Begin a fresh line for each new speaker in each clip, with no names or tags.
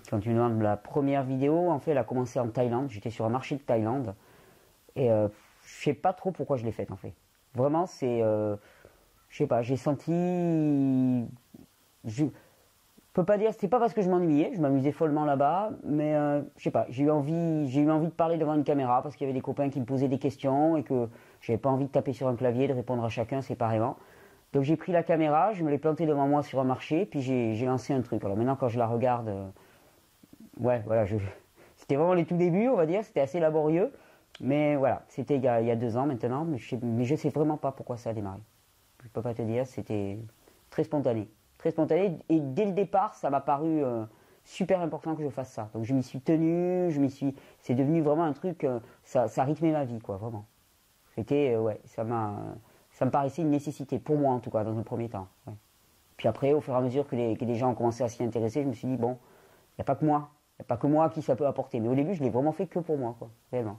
Quand tu me demandes la première vidéo, en fait, elle a commencé en Thaïlande. J'étais sur un marché de Thaïlande. Et je sais pas trop pourquoi je l'ai faite, en fait. Vraiment, c'est... je sais pas, j'ai senti... Je peux pas dire, c'était pas parce que je m'ennuyais, je m'amusais follement là-bas, mais je sais pas, j'ai eu envie de parler devant une caméra parce qu'il y avait des copains qui me posaient des questions et que j'avais pas envie de taper sur un clavier, de répondre à chacun séparément. Donc j'ai pris la caméra, je me l'ai plantée devant moi sur un marché, puis j'ai lancé un truc. Alors maintenant quand je la regarde, ouais, voilà, c'était vraiment les tout débuts, on va dire, c'était assez laborieux, mais voilà, c'était il y a 2 ans maintenant, mais je sais vraiment pas pourquoi ça a démarré. Je peux pas te dire, c'était très spontané. Très spontané, et dès le départ, ça m'a paru super important que je fasse ça. Donc je m'y suis tenu, c'est devenu vraiment un truc, ça rythmait ma vie, quoi, vraiment. C'était, ouais, ça me paraissait une nécessité, pour moi en tout cas, dans un premier temps. Ouais. Puis après, au fur et à mesure que les gens ont commencé à s'y intéresser, je me suis dit, bon, il n'y a pas que moi, il n'y a pas que moi qui ça peut apporter. Mais au début, je l'ai vraiment fait que pour moi, quoi, réellement.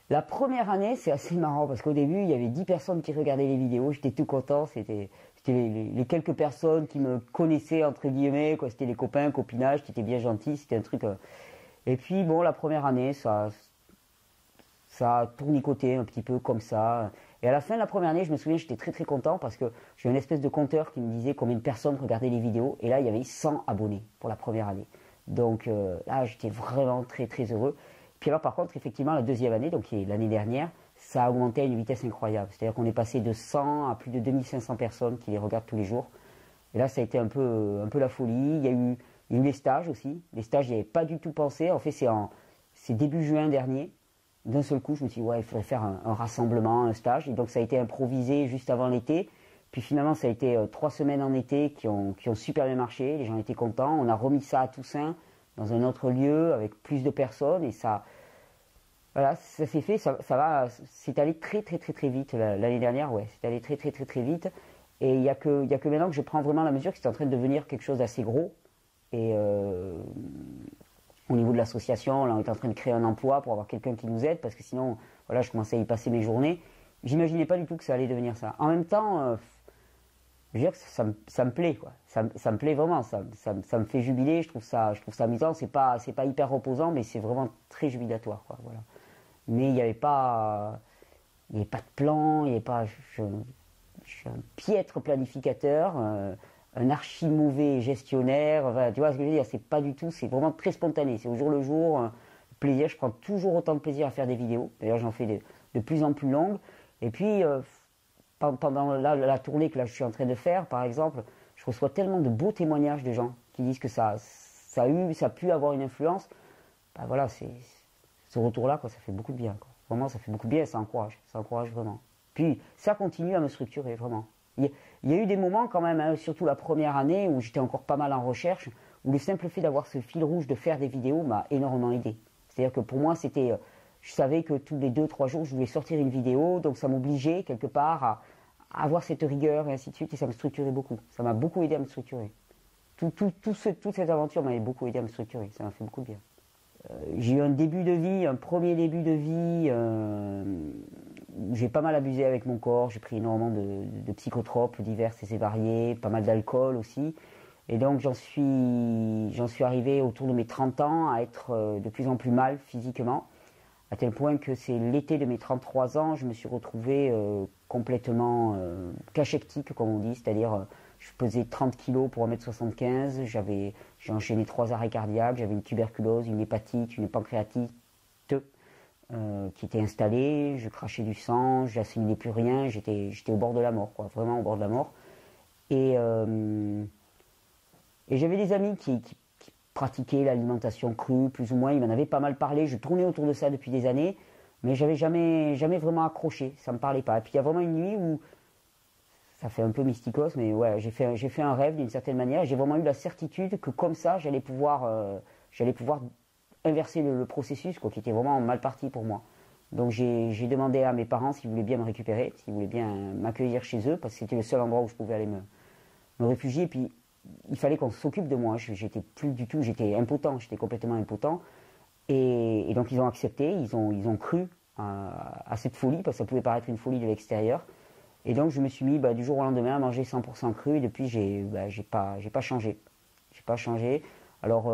La première année, c'est assez marrant parce qu'au début, il y avait 10 personnes qui regardaient les vidéos. J'étais tout content. C'était les quelques personnes qui me connaissaient, entre guillemets, quoi. C'était les copains, copinage, qui étaient bien gentils. C'était un truc. Et puis, bon, la première année, ça a tournicoté un petit peu comme ça. Et à la fin de la première année, je me souviens, j'étais très très content parce que j'ai une espèce de compteur qui me disait combien de personnes regardaient les vidéos. Et là, il y avait 100 abonnés pour la première année. Donc là, j'étais vraiment très très heureux. Puis alors par contre, effectivement, la deuxième année, donc l'année dernière, ça a augmenté à une vitesse incroyable. C'est-à-dire qu'on est passé de 100 à plus de 2500 personnes qui les regardent tous les jours. Et là, ça a été un peu la folie. Il y a eu les stages aussi. Les stages, j'y avais pas du tout pensé. En fait, c'est début juin dernier. D'un seul coup, je me suis dit, ouais, il faudrait faire un rassemblement, un stage. Et donc, ça a été improvisé juste avant l'été. Puis finalement, ça a été 3 semaines en été qui ont super bien marché. Les gens étaient contents. On a remis ça à Toussaint, dans un autre lieu, avec plus de personnes. Et ça, voilà, ça s'est fait. C'est allé très, très, très, très vite. L'année dernière, ouais, c'est allé très, très, très, très vite. Et il y a que maintenant que je prends vraiment la mesure que c'est en train de devenir quelque chose d'assez gros. Et au niveau de l'association, là, on est en train de créer un emploi pour avoir quelqu'un qui nous aide, parce que sinon, voilà, je commençais à y passer mes journées. J'imaginais pas du tout que ça allait devenir ça. En même temps, je veux dire que ça me plaît, quoi. Ça me plaît vraiment, ça me fait jubiler, je trouve ça amusant. C'est pas hyper reposant, mais c'est vraiment très jubilatoire, quoi, voilà. Mais il n'y avait pas de plan, il n'y avait pas, je suis un piètre planificateur, un archi mauvais gestionnaire, enfin, tu vois ce que je veux dire, c'est pas du tout, c'est vraiment très spontané, c'est au jour le jour, plaisir, je prends toujours autant de plaisir à faire des vidéos, d'ailleurs j'en fais de plus en plus longues, et puis pendant la tournée que là je suis en train de faire, par exemple, je reçois tellement de beaux témoignages de gens qui disent que ça a pu avoir une influence, bah voilà, c'est ce retour-là, quoi, ça fait beaucoup de bien, quoi. Vraiment, ça fait beaucoup de bien, ça encourage vraiment. Puis ça continue à me structurer, vraiment. Il y a eu des moments quand même, hein, surtout la première année où j'étais encore pas mal en recherche, où le simple fait d'avoir ce fil rouge de faire des vidéos m'a énormément aidé. C'est-à-dire que pour moi, je savais que tous les 2-3 jours, je voulais sortir une vidéo, donc ça m'obligeait quelque part à avoir cette rigueur et ainsi de suite, et ça me structurait beaucoup. Ça m'a beaucoup aidé à me structurer. Toute cette aventure m'a beaucoup aidé à me structurer, ça m'a fait beaucoup de bien. J'ai eu un premier début de vie, où j'ai pas mal abusé avec mon corps, j'ai pris énormément de psychotropes divers et variés, pas mal d'alcool aussi. Et donc j'en suis arrivé autour de mes 30 ans à être de plus en plus mal physiquement, à tel point que c'est l'été de mes 33 ans, je me suis retrouvé complètement cachectique, comme on dit, c'est-à-dire je pesais 30 kilos pour 1m75, j'ai enchaîné 3 arrêts cardiaques, j'avais une tuberculose, une hépatite, une pancréatite qui était installée, je crachais du sang, j'assimilais plus rien, j'étais au bord de la mort, quoi, vraiment au bord de la mort. Et j'avais des amis qui pratiquaient l'alimentation crue, plus ou moins, ils m'en avaient pas mal parlé, je tournais autour de ça depuis des années, mais j'avais jamais vraiment accroché, ça me parlait pas. Et puis il y a vraiment une nuit où, ça fait un peu mysticos, mais ouais, j'ai fait un rêve d'une certaine manière, et j'ai vraiment eu la certitude que comme ça, j'allais pouvoir inverser le processus, quoi, qui était vraiment mal parti pour moi. Donc j'ai demandé à mes parents s'ils voulaient bien me récupérer, s'ils voulaient bien m'accueillir chez eux, parce que c'était le seul endroit où je pouvais aller me réfugier. Et puis il fallait qu'on s'occupe de moi. J'étais plus du tout, j'étais impotent, j'étais complètement impotent. Et donc ils ont accepté, ils ont cru à cette folie, parce que ça pouvait paraître une folie de l'extérieur. Et donc je me suis mis du jour au lendemain à manger 100% cru, et depuis j'ai pas changé. J'ai pas changé. Alors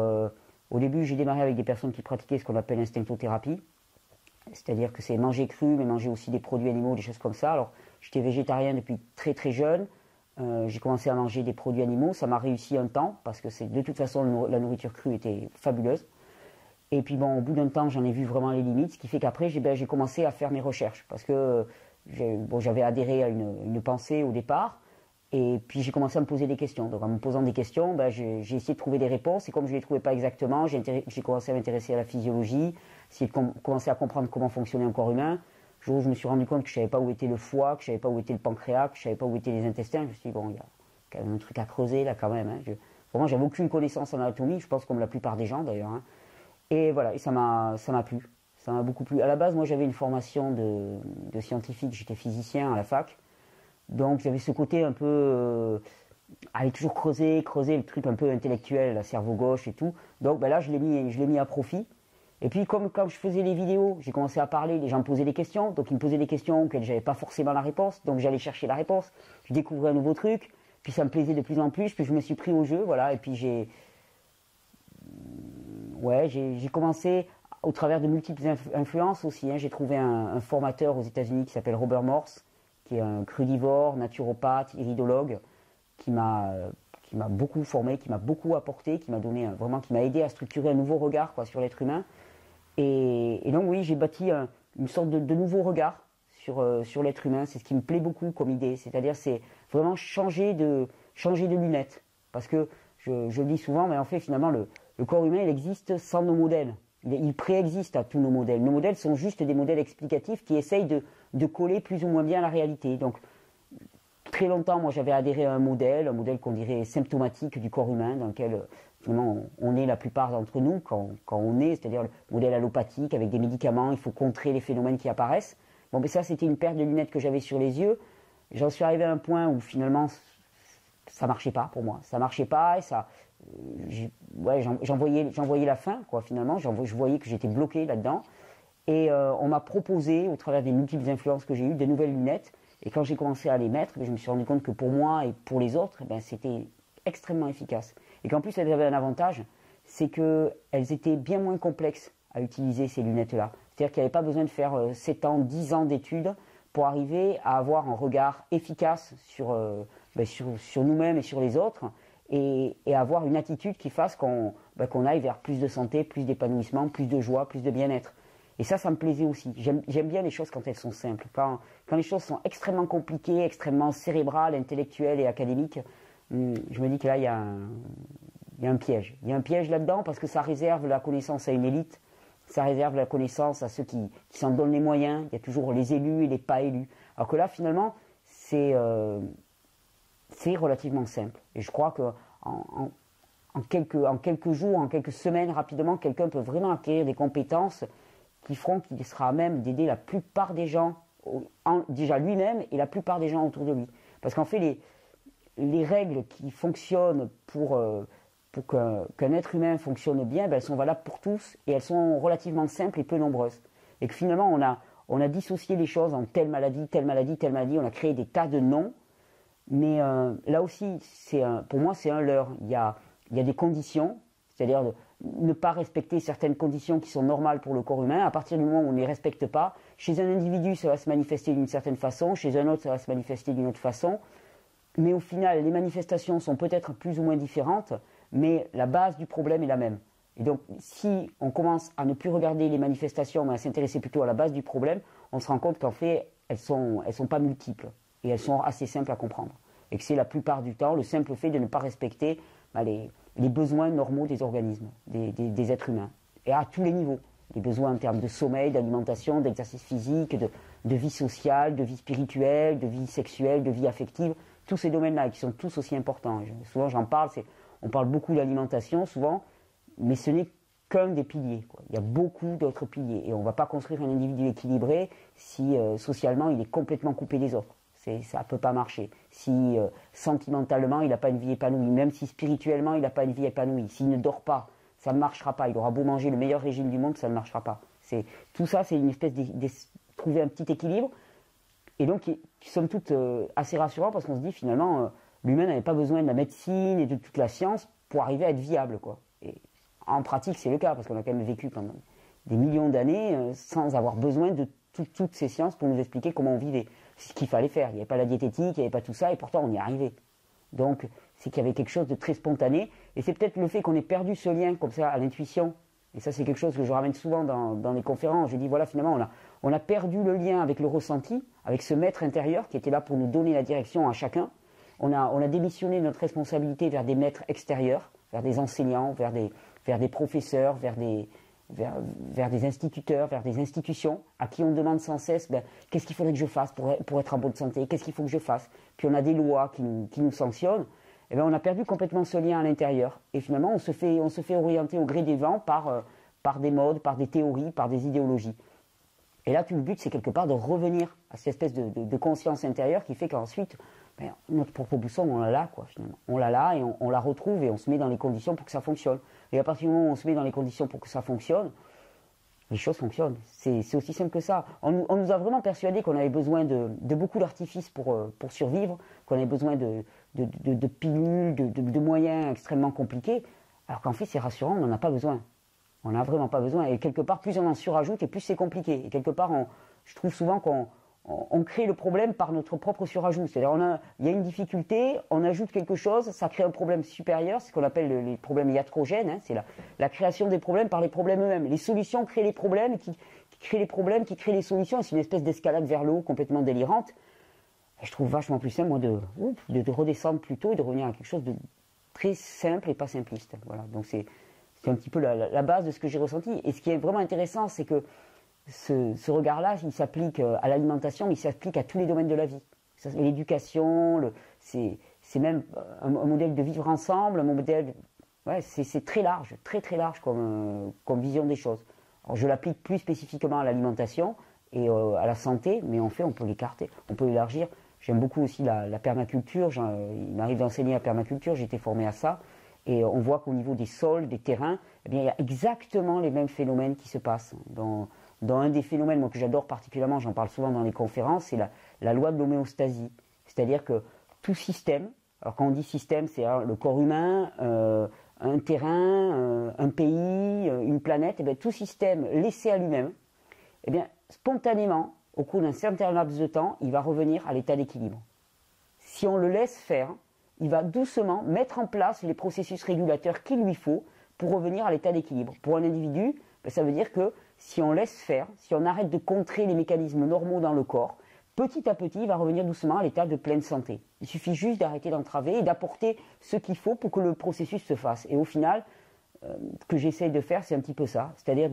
Au début, j'ai démarré avec des personnes qui pratiquaient ce qu'on appelle l'instinctothérapie, c'est-à-dire que c'est manger cru, mais manger aussi des produits animaux, des choses comme ça. Alors, j'étais végétarien depuis très très jeune. J'ai commencé à manger des produits animaux. Ça m'a réussi un temps, parce que de toute façon, la nourriture crue était fabuleuse. Et puis bon, au bout d'un temps, j'en ai vu vraiment les limites, ce qui fait qu'après, j'ai commencé à faire mes recherches, parce que j'avais adhéré à une pensée au départ, et puis j'ai commencé à me poser des questions. Donc en me posant des questions, j'ai essayé de trouver des réponses, et comme je ne les trouvais pas exactement, j'ai commencé à m'intéresser à la physiologie, essayer de commencer à comprendre comment fonctionnait un corps humain. Le jour où je me suis rendu compte que je ne savais pas où était le foie, que je ne savais pas où était le pancréas, que je ne savais pas où étaient les intestins, je me suis dit, bon, il y a quand même un truc à creuser là quand même. Hein. Vraiment, j'avais aucune connaissance en anatomie, je pense comme la plupart des gens d'ailleurs. Hein. Et voilà, et ça m'a plu. Ça m'a beaucoup plu. À la base, moi, j'avais une formation de scientifique. J'étais physicien à la fac. Donc, j'avais ce côté un peu... aller toujours creuser le truc un peu intellectuel, la cerveau gauche et tout. Donc, là, je l'ai mis à profit. Et puis, comme quand je faisais les vidéos, j'ai commencé à parler, les gens me posaient des questions. Donc, ils me posaient des questions auxquelles je n'avais pas forcément la réponse. Donc, j'allais chercher la réponse. Je découvrais un nouveau truc. Puis, ça me plaisait de plus en plus. Puis, je me suis pris au jeu, voilà. Et puis, j'ai commencé au travers de multiples influences aussi. Hein. J'ai trouvé un formateur aux États-Unis qui s'appelle Robert Morse, qui est un crudivore, naturopathe, iridologue, qui m'a beaucoup formé, qui m'a beaucoup apporté, qui m'a aidé à structurer un nouveau regard sur l'être humain. Et donc oui, j'ai bâti une sorte de nouveau regard sur l'être humain. C'est ce qui me plaît beaucoup comme idée. C'est-à-dire, c'est vraiment changer de lunettes. Parce que je le dis souvent, mais en fait, finalement, le corps humain, il existe sans nos modèles. Il préexiste à tous nos modèles. Nos modèles sont juste des modèles explicatifs qui essayent de coller plus ou moins bien à la réalité. Donc, très longtemps, moi, j'avais adhéré à un modèle qu'on dirait symptomatique du corps humain, dans lequel, finalement, on est la plupart d'entre nous quand on est, c'est-à-dire le modèle allopathique, avec des médicaments, il faut contrer les phénomènes qui apparaissent. Bon, mais ça, c'était une paire de lunettes que j'avais sur les yeux. J'en suis arrivé à un point où, finalement, ça marchait pas pour moi. Ça marchait pas, et ça... j'en voyais la fin, quoi, finalement. Je voyais que j'étais bloqué là-dedans. Et on m'a proposé, au travers des multiples influences que j'ai eues, des nouvelles lunettes. Et quand j'ai commencé à les mettre, je me suis rendu compte que pour moi et pour les autres, c'était extrêmement efficace. Et qu'en plus, elles avaient un avantage, c'est qu'elles étaient bien moins complexes à utiliser, ces lunettes-là. C'est-à-dire qu'il n'y avait pas besoin de faire 7 ans, 10 ans d'études pour arriver à avoir un regard efficace sur nous-mêmes et sur les autres, et avoir une attitude qui fasse qu'on aille vers plus de santé, plus d'épanouissement, plus de joie, plus de bien-être. Et ça me plaisait aussi. J'aime bien les choses quand elles sont simples. Quand les choses sont extrêmement compliquées, extrêmement cérébrales, intellectuelles et académiques, je me dis que là, il y a un piège. Il y a un piège là-dedans, parce que ça réserve la connaissance à une élite, ça réserve la connaissance à ceux qui s'en donnent les moyens. Il y a toujours les élus et les pas élus. Alors que là, finalement, c'est relativement simple. Et je crois qu'en quelques jours, en quelques semaines, rapidement, quelqu'un peut vraiment acquérir des compétences qui feront qu'il sera à même d'aider la plupart des gens, déjà lui-même et la plupart des gens autour de lui. Parce qu'en fait, les règles qui fonctionnent pour qu'un être humain fonctionne bien, elles sont valables pour tous, et elles sont relativement simples et peu nombreuses. Et que finalement, on a dissocié les choses en telle maladie, telle maladie, telle maladie, on a créé des tas de noms. Mais là aussi, pour moi, c'est un leurre. Il y a des conditions, c'est-à-dire ne pas respecter certaines conditions qui sont normales pour le corps humain. À partir du moment où on ne les respecte pas, chez un individu, ça va se manifester d'une certaine façon, chez un autre, ça va se manifester d'une autre façon. Mais au final, les manifestations sont peut-être plus ou moins différentes, mais la base du problème est la même. Et donc, si on commence à ne plus regarder les manifestations, mais à s'intéresser plutôt à la base du problème, on se rend compte qu'en fait, elles sont pas multiples. Et elles sont assez simples à comprendre. Et que c'est la plupart du temps le simple fait de ne pas respecter les besoins normaux des organismes, des êtres humains. Et à tous les niveaux. Les besoins en termes de sommeil, d'alimentation, d'exercice physique, de vie sociale, de vie spirituelle, de vie sexuelle, de vie affective. Tous ces domaines-là qui sont tous aussi importants. Souvent j'en parle, on parle beaucoup d'alimentation souvent, mais ce n'est qu'un des piliers, quoi. Il y a beaucoup d'autres piliers. Et on ne va pas construire un individu équilibré si socialement il est complètement coupé des autres. Ça ne peut pas marcher. Si sentimentalement il n'a pas une vie épanouie, même si spirituellement il n'a pas une vie épanouie, s'il ne dort pas, ça ne marchera pas. Il aura beau manger le meilleur régime du monde, ça ne marchera pas. Tout ça, c'est une espèce de trouver un petit équilibre, et donc qui somme toute assez rassurant, parce qu'on se dit finalement l'humain n'avait pas besoin de la médecine et de toute la science pour arriver à être viable, quoi. Et En pratique, c'est le cas, parce qu'on a quand même vécu pendant des millions d'années sans avoir besoin de toutes ces sciences pour nous expliquer comment on vivait, ce qu'il fallait faire. Il n'y avait pas la diététique, il n'y avait pas tout ça, et pourtant on y arrivait. Donc, c'est qu'il y avait quelque chose de très spontané, et c'est peut-être le fait qu'on ait perdu ce lien comme ça à l'intuition. Et ça, c'est quelque chose que je ramène souvent dans les conférences. Je dis, voilà, finalement, on a perdu le lien avec le ressenti, avec ce maître intérieur qui était là pour nous donner la direction à chacun. On a démissionné notre responsabilité vers des maîtres extérieurs, vers des enseignants, vers des professeurs, vers des instituteurs, vers des institutions, à qui on demande sans cesse, qu'est-ce qu'il faudrait que je fasse pour être en bonne santé, qu'est-ce qu'il faut que je fasse. Puis on a des lois qui nous sanctionnent. Eh bien, on a perdu complètement ce lien à l'intérieur. Et finalement, on se fait orienter au gré des vents par des modes, par des théories, par des idéologies. Et là, tout le but, c'est quelque part de revenir à cette espèce de conscience intérieure qui fait qu'ensuite, notre propre boussole, on l'a là, quoi, finalement. On l'a là et on la retrouve et on se met dans les conditions pour que ça fonctionne. Et à partir du moment où on se met dans les conditions pour que ça fonctionne, les choses fonctionnent. C'est aussi simple que ça. On nous a vraiment persuadé qu'on avait besoin de beaucoup d'artifices pour survivre, qu'on avait besoin de pilules, de moyens extrêmement compliqués, alors qu'en fait, c'est rassurant, on n'en a pas besoin. On n'a vraiment pas besoin. Et quelque part, plus on en surajoute et plus c'est compliqué. Et quelque part, je trouve souvent qu'on crée le problème par notre propre surajout. C'est-à-dire, il y a une difficulté, on ajoute quelque chose, ça crée un problème supérieur, c'est ce qu'on appelle les problèmes iatrogènes. Hein, c'est la création des problèmes par les problèmes eux-mêmes. Les solutions créent les problèmes, qui créent les problèmes, qui créent les solutions. C'est une espèce d'escalade vers le haut complètement délirante. Et je trouve vachement plus simple, moi, de redescendre plus tôt et de revenir à quelque chose de très simple et pas simpliste. Voilà. Donc c'est un petit peu la base de ce que j'ai ressenti. Et ce qui est vraiment intéressant, c'est que ce regard-là, il s'applique à l'alimentation, mais il s'applique à tous les domaines de la vie. L'éducation, c'est même un modèle de vivre ensemble, un modèle... Ouais, c'est très large, très très large comme vision des choses. Alors je l'applique plus spécifiquement à l'alimentation et à la santé, mais en fait on peut l'écarter, on peut l'élargir. J'aime beaucoup aussi la permaculture, il m'arrive d'enseigner la permaculture, j'ai été formé à ça. Et on voit qu'au niveau des sols, des terrains, eh bien, il y a exactement les mêmes phénomènes qui se passent. Dans un des phénomènes moi, que j'adore particulièrement, j'en parle souvent dans les conférences, c'est la loi de l'homéostasie. C'est-à-dire que tout système, alors quand on dit système, c'est le corps humain, un terrain, un pays, une planète, eh bien, tout système laissé à lui-même, eh bien, spontanément, au cours d'un certain laps de temps, il va revenir à l'état d'équilibre. Si on le laisse faire, il va doucement mettre en place les processus régulateurs qu'il lui faut pour revenir à l'état d'équilibre. Pour un individu, ça veut dire que si on laisse faire, si on arrête de contrer les mécanismes normaux dans le corps, petit à petit, il va revenir doucement à l'état de pleine santé. Il suffit juste d'arrêter d'entraver et d'apporter ce qu'il faut pour que le processus se fasse. Et au final, ce que j'essaye de faire, c'est un petit peu ça, c'est-à-dire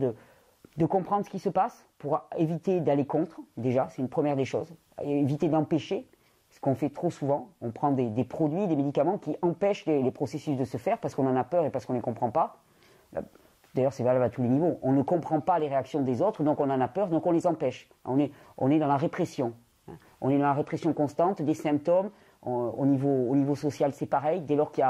de comprendre ce qui se passe pour éviter d'aller contre, déjà, c'est une première des choses, éviter d'empêcher. Ce qu'on fait trop souvent, on prend des produits, des médicaments qui empêchent les processus de se faire parce qu'on en a peur et parce qu'on ne les comprend pas. D'ailleurs, c'est valable à tous les niveaux. On ne comprend pas les réactions des autres, donc on en a peur, donc on les empêche. On est dans la répression. On est dans la répression constante des symptômes. Au niveau social, c'est pareil. Dès lors qu'il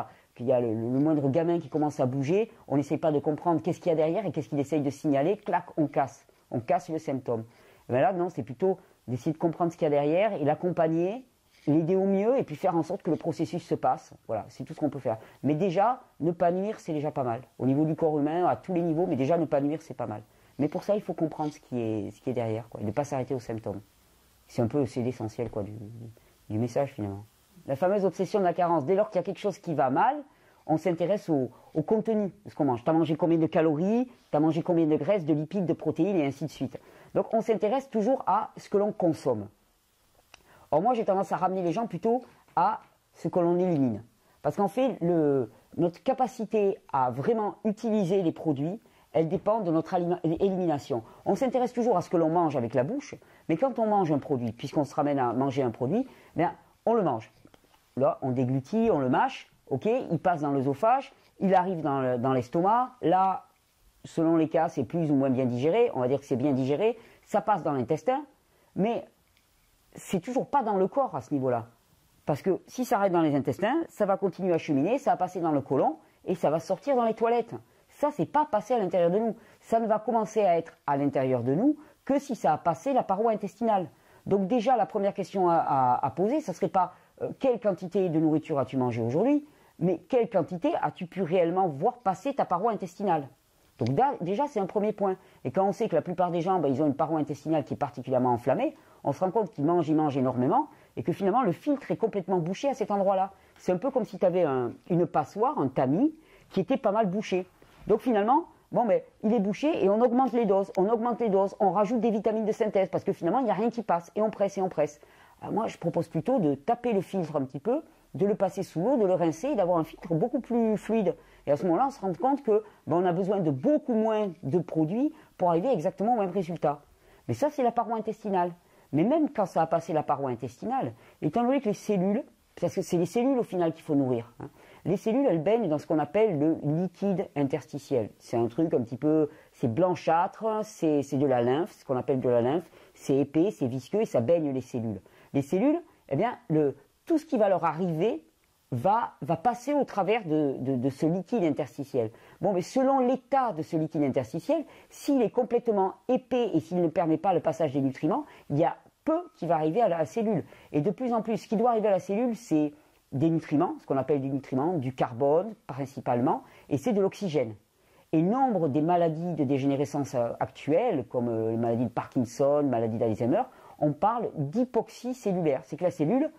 y a le moindre gamin qui commence à bouger, on n'essaye pas de comprendre qu'est-ce qu'il y a derrière et qu'est-ce qu'il essaye de signaler. Clac, on casse. On casse le symptôme. Et bien là, non, c'est plutôt d'essayer de comprendre ce qu'il y a derrière et l'accompagner, l'aider au mieux et puis faire en sorte que le processus se passe. Voilà, c'est tout ce qu'on peut faire. Mais déjà, ne pas nuire, c'est déjà pas mal. Au niveau du corps humain, à tous les niveaux, mais déjà ne pas nuire, c'est pas mal. Mais pour ça, il faut comprendre ce qui est derrière, quoi, et ne pas s'arrêter aux symptômes. C'est l'essentiel quoi, du message finalement. La fameuse obsession de la carence. Dès lors qu'il y a quelque chose qui va mal, on s'intéresse au contenu de ce qu'on mange. Tu as mangé combien de calories, tu as mangé combien de graisses, de lipides, de protéines, et ainsi de suite. Donc on s'intéresse toujours à ce que l'on consomme. Or moi j'ai tendance à ramener les gens plutôt à ce que l'on élimine. Parce qu'en fait, notre capacité à vraiment utiliser les produits, elle dépend de notre élimination. On s'intéresse toujours à ce que l'on mange avec la bouche, mais quand on mange un produit, puisqu'on se ramène à manger un produit, bien, on le mange. Là, on déglutit, on le mâche, ok, il passe dans l'œsophage, il arrive dans l'estomac, là, selon les cas, c'est plus ou moins bien digéré, on va dire que c'est bien digéré, ça passe dans l'intestin, mais c'est toujours pas dans le corps à ce niveau-là. Parce que si ça reste dans les intestins, ça va continuer à cheminer, ça va passer dans le côlon, et ça va sortir dans les toilettes. Ça, c'est pas passé à l'intérieur de nous. Ça ne va commencer à être à l'intérieur de nous que si ça a passé la paroi intestinale. Donc déjà, la première question à poser, ça serait pas quelle quantité de nourriture as-tu mangé aujourd'hui, mais quelle quantité as-tu pu réellement voir passer ta paroi intestinale? Donc déjà, c'est un premier point. Et quand on sait que la plupart des gens, ils ont une paroi intestinale qui est particulièrement enflammée, on se rend compte qu'ils mangent, ils mangent énormément, et que finalement, le filtre est complètement bouché à cet endroit-là. C'est un peu comme si tu avais une passoire, un tamis, qui était pas mal bouché. Donc finalement, il est bouché et on augmente les doses, on rajoute des vitamines de synthèse, parce que finalement, il n'y a rien qui passe, et on presse, et on presse. Alors moi, je propose plutôt de taper le filtre un petit peu, de le passer sous l'eau, de le rincer et d'avoir un filtre beaucoup plus fluide. Et à ce moment-là, on se rend compte que on a besoin de beaucoup moins de produits pour arriver exactement au même résultat. Mais ça, c'est la paroi intestinale. Mais même quand ça a passé la paroi intestinale, étant donné que les cellules, parce que c'est les cellules au final qu'il faut nourrir, les cellules, elles baignent dans ce qu'on appelle le liquide interstitiel. C'est un truc un petit peu, c'est blanchâtre, c'est de la lymphe, ce qu'on appelle de la lymphe, c'est épais, c'est visqueux et ça baigne les cellules. Les cellules, eh bien, tout ce qui va leur arriver va passer au travers de ce liquide interstitiel. Bon, mais selon l'état de ce liquide interstitiel, s'il est complètement épais et s'il ne permet pas le passage des nutriments, il y a peu qui va arriver à la cellule. Et de plus en plus, ce qui doit arriver à la cellule, c'est des nutriments, ce qu'on appelle des nutriments, du carbone principalement, et c'est de l'oxygène. Et nombre des maladies de dégénérescence actuelles, comme les maladies de Parkinson, maladies d'Alzheimer, on parle d'hypoxie cellulaire. C'est que la cellule,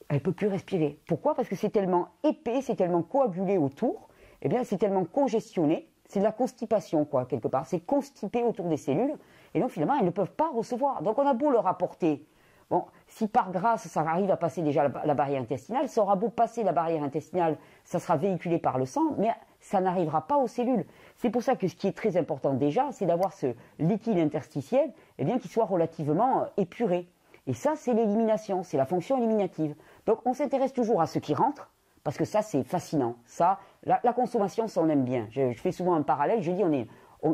elle ne peut plus respirer. Pourquoi? Parce que c'est tellement épais, c'est tellement coagulé autour, eh bien c'est tellement congestionné, c'est de la constipation quoi, quelque part. C'est constipé autour des cellules, et donc finalement elles ne peuvent pas recevoir. Donc on a beau leur apporter, bon, si par grâce ça arrive à passer déjà la barrière intestinale, ça aura beau passer la barrière intestinale, ça sera véhiculé par le sang, mais ça n'arrivera pas aux cellules. C'est pour ça que ce qui est très important déjà, c'est d'avoir ce liquide interstitiel, eh bien, qui soit relativement épuré. Et ça, c'est l'élimination, c'est la fonction éliminative. Donc on s'intéresse toujours à ce qui rentre, parce que ça, c'est fascinant. Ça, la consommation, ça, on aime bien. Je fais souvent un parallèle, je dis,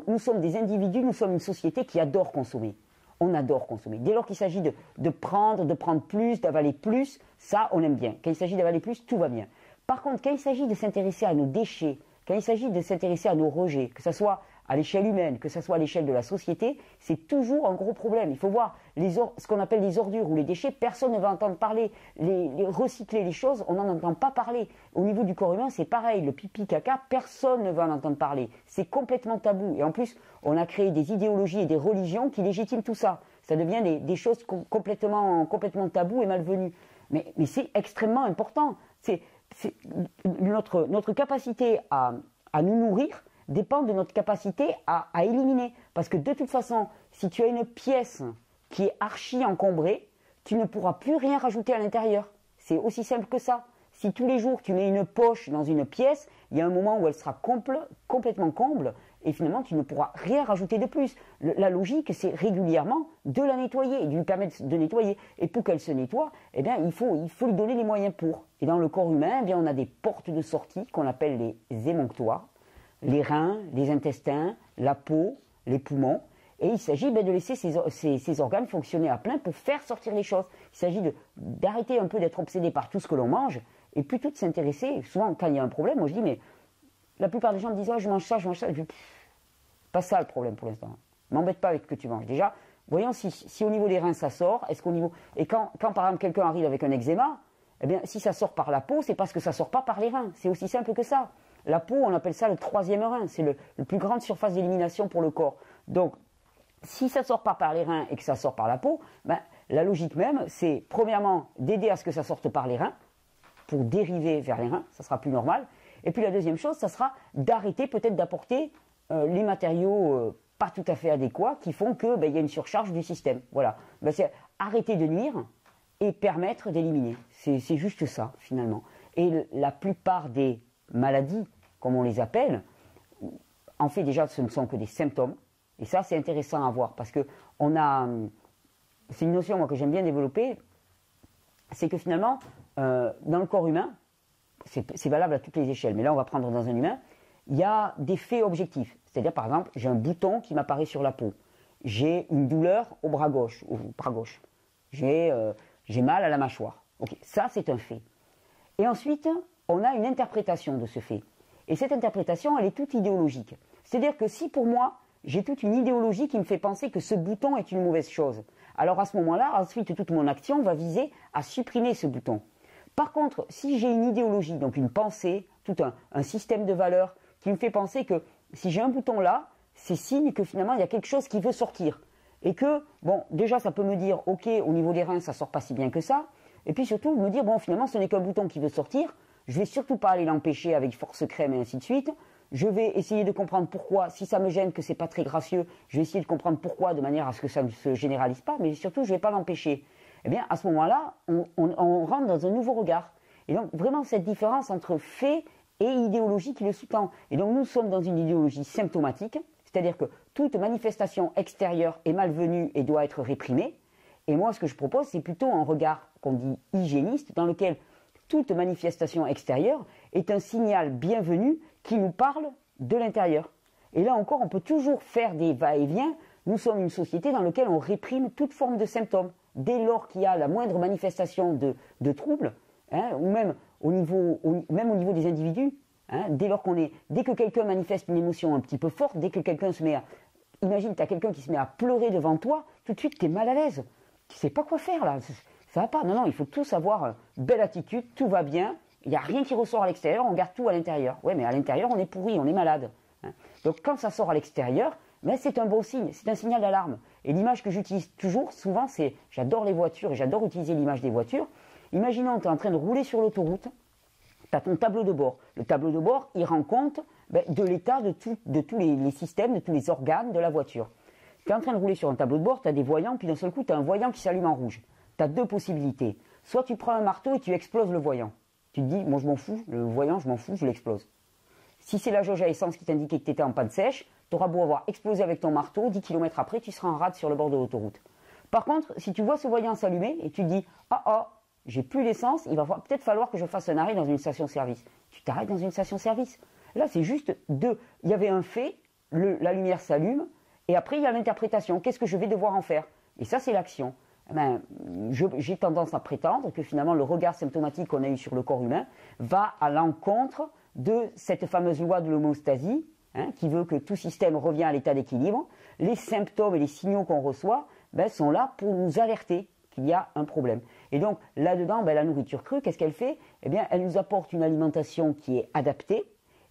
nous sommes des individus, nous sommes une société qui adore consommer. On adore consommer. Dès lors qu'il s'agit de prendre plus, d'avaler plus, ça, on aime bien. Quand il s'agit d'avaler plus, tout va bien. Par contre, quand il s'agit de s'intéresser à nos déchets, quand il s'agit de s'intéresser à nos rejets, que ce soit à l'échelle humaine, que ce soit à l'échelle de la société, c'est toujours un gros problème. Il faut voir ce qu'on appelle les ordures ou les déchets, personne ne va entendre parler. Recycler les choses, on n'en entend pas parler. Au niveau du corps humain, c'est pareil. Le pipi, caca, personne ne va en entendre parler. C'est complètement tabou. Et en plus, on a créé des idéologies et des religions qui légitiment tout ça. Ça devient des choses complètement taboues et malvenues. Mais c'est extrêmement important. Notre capacité à nous nourrir dépend de notre capacité à éliminer. Parce que de toute façon, si tu as une pièce qui est archi encombrée, tu ne pourras plus rien rajouter à l'intérieur. C'est aussi simple que ça. Si tous les jours tu mets une poche dans une pièce, il y a un moment où elle sera complètement comble et finalement tu ne pourras rien rajouter de plus. La logique, c'est régulièrement de la nettoyer et de lui permettre de nettoyer. Et pour qu'elle se nettoie, eh bien, il faut lui donner les moyens pour. Et dans le corps humain, eh bien, on a des portes de sortie qu'on appelle les émonctoires. Les reins, les intestins, la peau, les poumons. Et il s'agit de laisser ces organes fonctionner à plein pour faire sortir les choses. Il s'agit d'arrêter un peu d'être obsédé par tout ce que l'on mange et plutôt de s'intéresser. Souvent, quand il y a un problème, moi je dis, mais la plupart des gens me disent, oh, je mange ça. Je dis, pas ça le problème pour l'instant. M'embête pas avec ce que tu manges. Déjà, voyons si au niveau des reins ça sort. Est-ce qu'au niveau... Et quand par exemple quelqu'un arrive avec un eczéma, eh bien, si ça sort par la peau, c'est parce que ça sort pas par les reins. C'est aussi simple que ça. La peau, on appelle ça le troisième rein. C'est le plus grande surface d'élimination pour le corps. Donc, si ça sort pas par les reins et que ça sort par la peau, ben, la logique même, c'est premièrement d'aider à ce que ça sorte par les reins, pour dériver vers les reins, ça sera plus normal. Et puis la deuxième chose, ça sera d'arrêter peut-être d'apporter les matériaux pas tout à fait adéquats qui font qu'il y a une surcharge du système. Voilà. Ben, c'est arrêter de nuire et permettre d'éliminer. C'est juste ça, finalement. Et la plupart des maladies, comme on les appelle, en fait déjà ce ne sont que des symptômes. Et ça c'est intéressant à voir parce que c'est une notion moi, que j'aime bien développer, c'est que finalement dans le corps humain, c'est valable à toutes les échelles, mais là on va prendre dans un humain, il y a des faits objectifs. C'est-à-dire par exemple, j'ai un bouton qui m'apparaît sur la peau, j'ai une douleur au bras gauche, j'ai mal à la mâchoire. Okay, ça c'est un fait. Et ensuite, on a une interprétation de ce fait. Et cette interprétation, elle est toute idéologique. C'est-à-dire que si pour moi, j'ai toute une idéologie qui me fait penser que ce bouton est une mauvaise chose, alors à ce moment-là, ensuite, toute mon action va viser à supprimer ce bouton. Par contre, si j'ai une idéologie, donc une pensée, tout un système de valeurs qui me fait penser que si j'ai un bouton là, c'est signe que finalement il y a quelque chose qui veut sortir. Et que, bon, déjà ça peut me dire, ok, au niveau des reins ça sort pas si bien que ça. Et puis surtout me dire, bon, finalement ce n'est qu'un bouton qui veut sortir. Je vais surtout pas aller l'empêcher avec force crème et ainsi de suite. Je vais essayer de comprendre pourquoi, si ça me gêne que c'est pas très gracieux, je vais essayer de comprendre pourquoi de manière à ce que ça ne se généralise pas, mais surtout je vais pas l'empêcher. Eh bien, à ce moment-là, on rentre dans un nouveau regard. Et donc, vraiment, cette différence entre fait et idéologie qui le sous-tend. Et donc, nous sommes dans une idéologie symptomatique, c'est-à-dire que toute manifestation extérieure est malvenue et doit être réprimée. Et moi, ce que je propose, c'est plutôt un regard qu'on dit hygiéniste, dans lequel toute manifestation extérieure est un signal bienvenu qui nous parle de l'intérieur. Et là encore, on peut toujours faire des va-et-vient. Nous sommes une société dans laquelle on réprime toute forme de symptômes. Dès lors qu'il y a la moindre manifestation de troubles, hein, ou même au niveau des individus, hein, dès que quelqu'un manifeste une émotion un petit peu forte, dès que quelqu'un se met à... Imagine, tu as quelqu'un qui se met à pleurer devant toi, tout de suite tu es mal à l'aise. Tu ne sais pas quoi faire là, ça va pas. Non, il faut tous avoir belle attitude, tout va bien, il n'y a rien qui ressort à l'extérieur, on garde tout à l'intérieur. Ouais, mais à l'intérieur on est pourri, on est malade. Hein. Donc quand ça sort à l'extérieur, mais c'est un bon signe, c'est un signal d'alarme. Et l'image que j'utilise toujours, souvent, c'est, j'adore les voitures et j'adore utiliser l'image des voitures. Imaginons, tu es en train de rouler sur l'autoroute, tu as ton tableau de bord. Le tableau de bord, il rend compte de l'état de tous les systèmes, de tous les organes de la voiture. Tu es en train de rouler sur un tableau de bord, tu as des voyants, puis d'un seul coup, tu as un voyant qui s'allume en rouge. Tu as deux possibilités. Soit tu prends un marteau et tu exploses le voyant. Tu te dis, moi je m'en fous, le voyant, je m'en fous, je l'explose. Si c'est la jauge à essence qui t'indiquait que tu étais en panne sèche, tu auras beau avoir explosé avec ton marteau, 10 km après, tu seras en rade sur le bord de l'autoroute. Par contre, si tu vois ce voyant s'allumer et tu te dis « Ah, j'ai plus d'essence, il va peut-être falloir que je fasse un arrêt dans une station-service », tu t'arrêtes dans une station-service. Là, c'est juste il y avait un fait, la lumière s'allume, et après, il y a l'interprétation. Qu'est-ce que je vais devoir en faire? Et ça, c'est l'action. J'ai tendance à prétendre que finalement, le regard symptomatique qu'on a eu sur le corps humain va à l'encontre de cette fameuse loi de l'homéostasie, hein, qui veut que tout système revient à l'état d'équilibre. Les symptômes et les signaux qu'on reçoit sont là pour nous alerter qu'il y a un problème. Et donc là-dedans, la nourriture crue, qu'est-ce qu'elle fait? Eh bien, elle nous apporte une alimentation qui est adaptée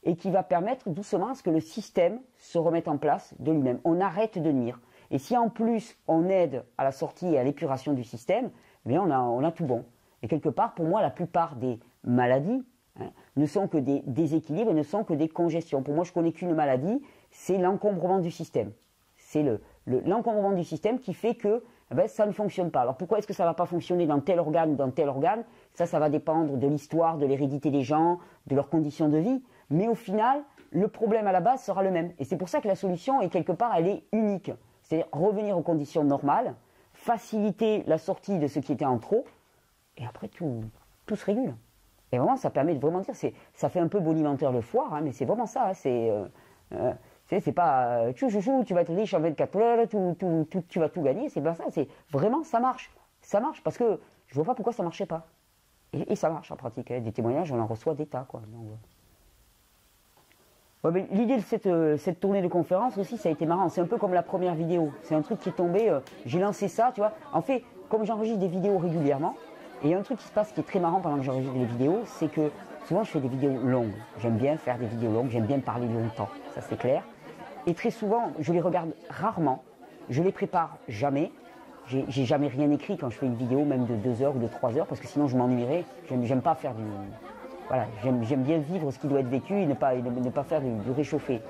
et qui va permettre doucement à ce que le système se remette en place de lui-même. On arrête de nuire. Et si en plus on aide à la sortie et à l'épuration du système, eh bien on a tout bon. Et quelque part, pour moi, la plupart des maladies, hein, ne sont que des déséquilibres et ne sont que des congestions. Pour moi, je ne connais qu'une maladie, c'est l'encombrement du système. C'est l'encombrement du système qui fait que ça ne fonctionne pas. Alors pourquoi est-ce que ça ne va pas fonctionner dans tel organe ou dans tel organe? Ça va dépendre de l'histoire, de l'hérédité des gens, de leurs conditions de vie. Mais au final, le problème à la base sera le même. Et c'est pour ça que la solution, est quelque part, elle est unique. C'est-à-dire revenir aux conditions normales, faciliter la sortie de ce qui était en trop, et après tout se régule. Et vraiment, ça permet de vraiment dire, ça fait un peu bonimenteur le foire, hein, mais c'est vraiment ça. Hein, c'est pas chou, tu vas être riche en 24 heures, tu vas tout gagner. C'est pas ça. C'est vraiment, ça marche. Ça marche parce que je vois pas pourquoi ça marchait pas. Et ça marche en pratique. Hein. Des témoignages, on en reçoit des tas, quoi. Donc, l'idée de cette tournée de conférence aussi, ça a été marrant. C'est un peu comme la première vidéo. C'est un truc qui est tombé. J'ai lancé ça, tu vois. En fait, comme j'enregistre des vidéos régulièrement, et il y a un truc qui se passe qui est très marrant pendant que j'enregistre les vidéos, c'est que souvent je fais des vidéos longues. J'aime bien faire des vidéos longues, j'aime bien parler longtemps, ça c'est clair. Et très souvent, je les regarde rarement, je les prépare jamais. J'ai jamais rien écrit quand je fais une vidéo, même de 2 heures ou de 3 heures, parce que sinon je m'ennuierais. J'aime pas faire du... Voilà, j'aime bien vivre ce qui doit être vécu et ne pas faire du réchauffé.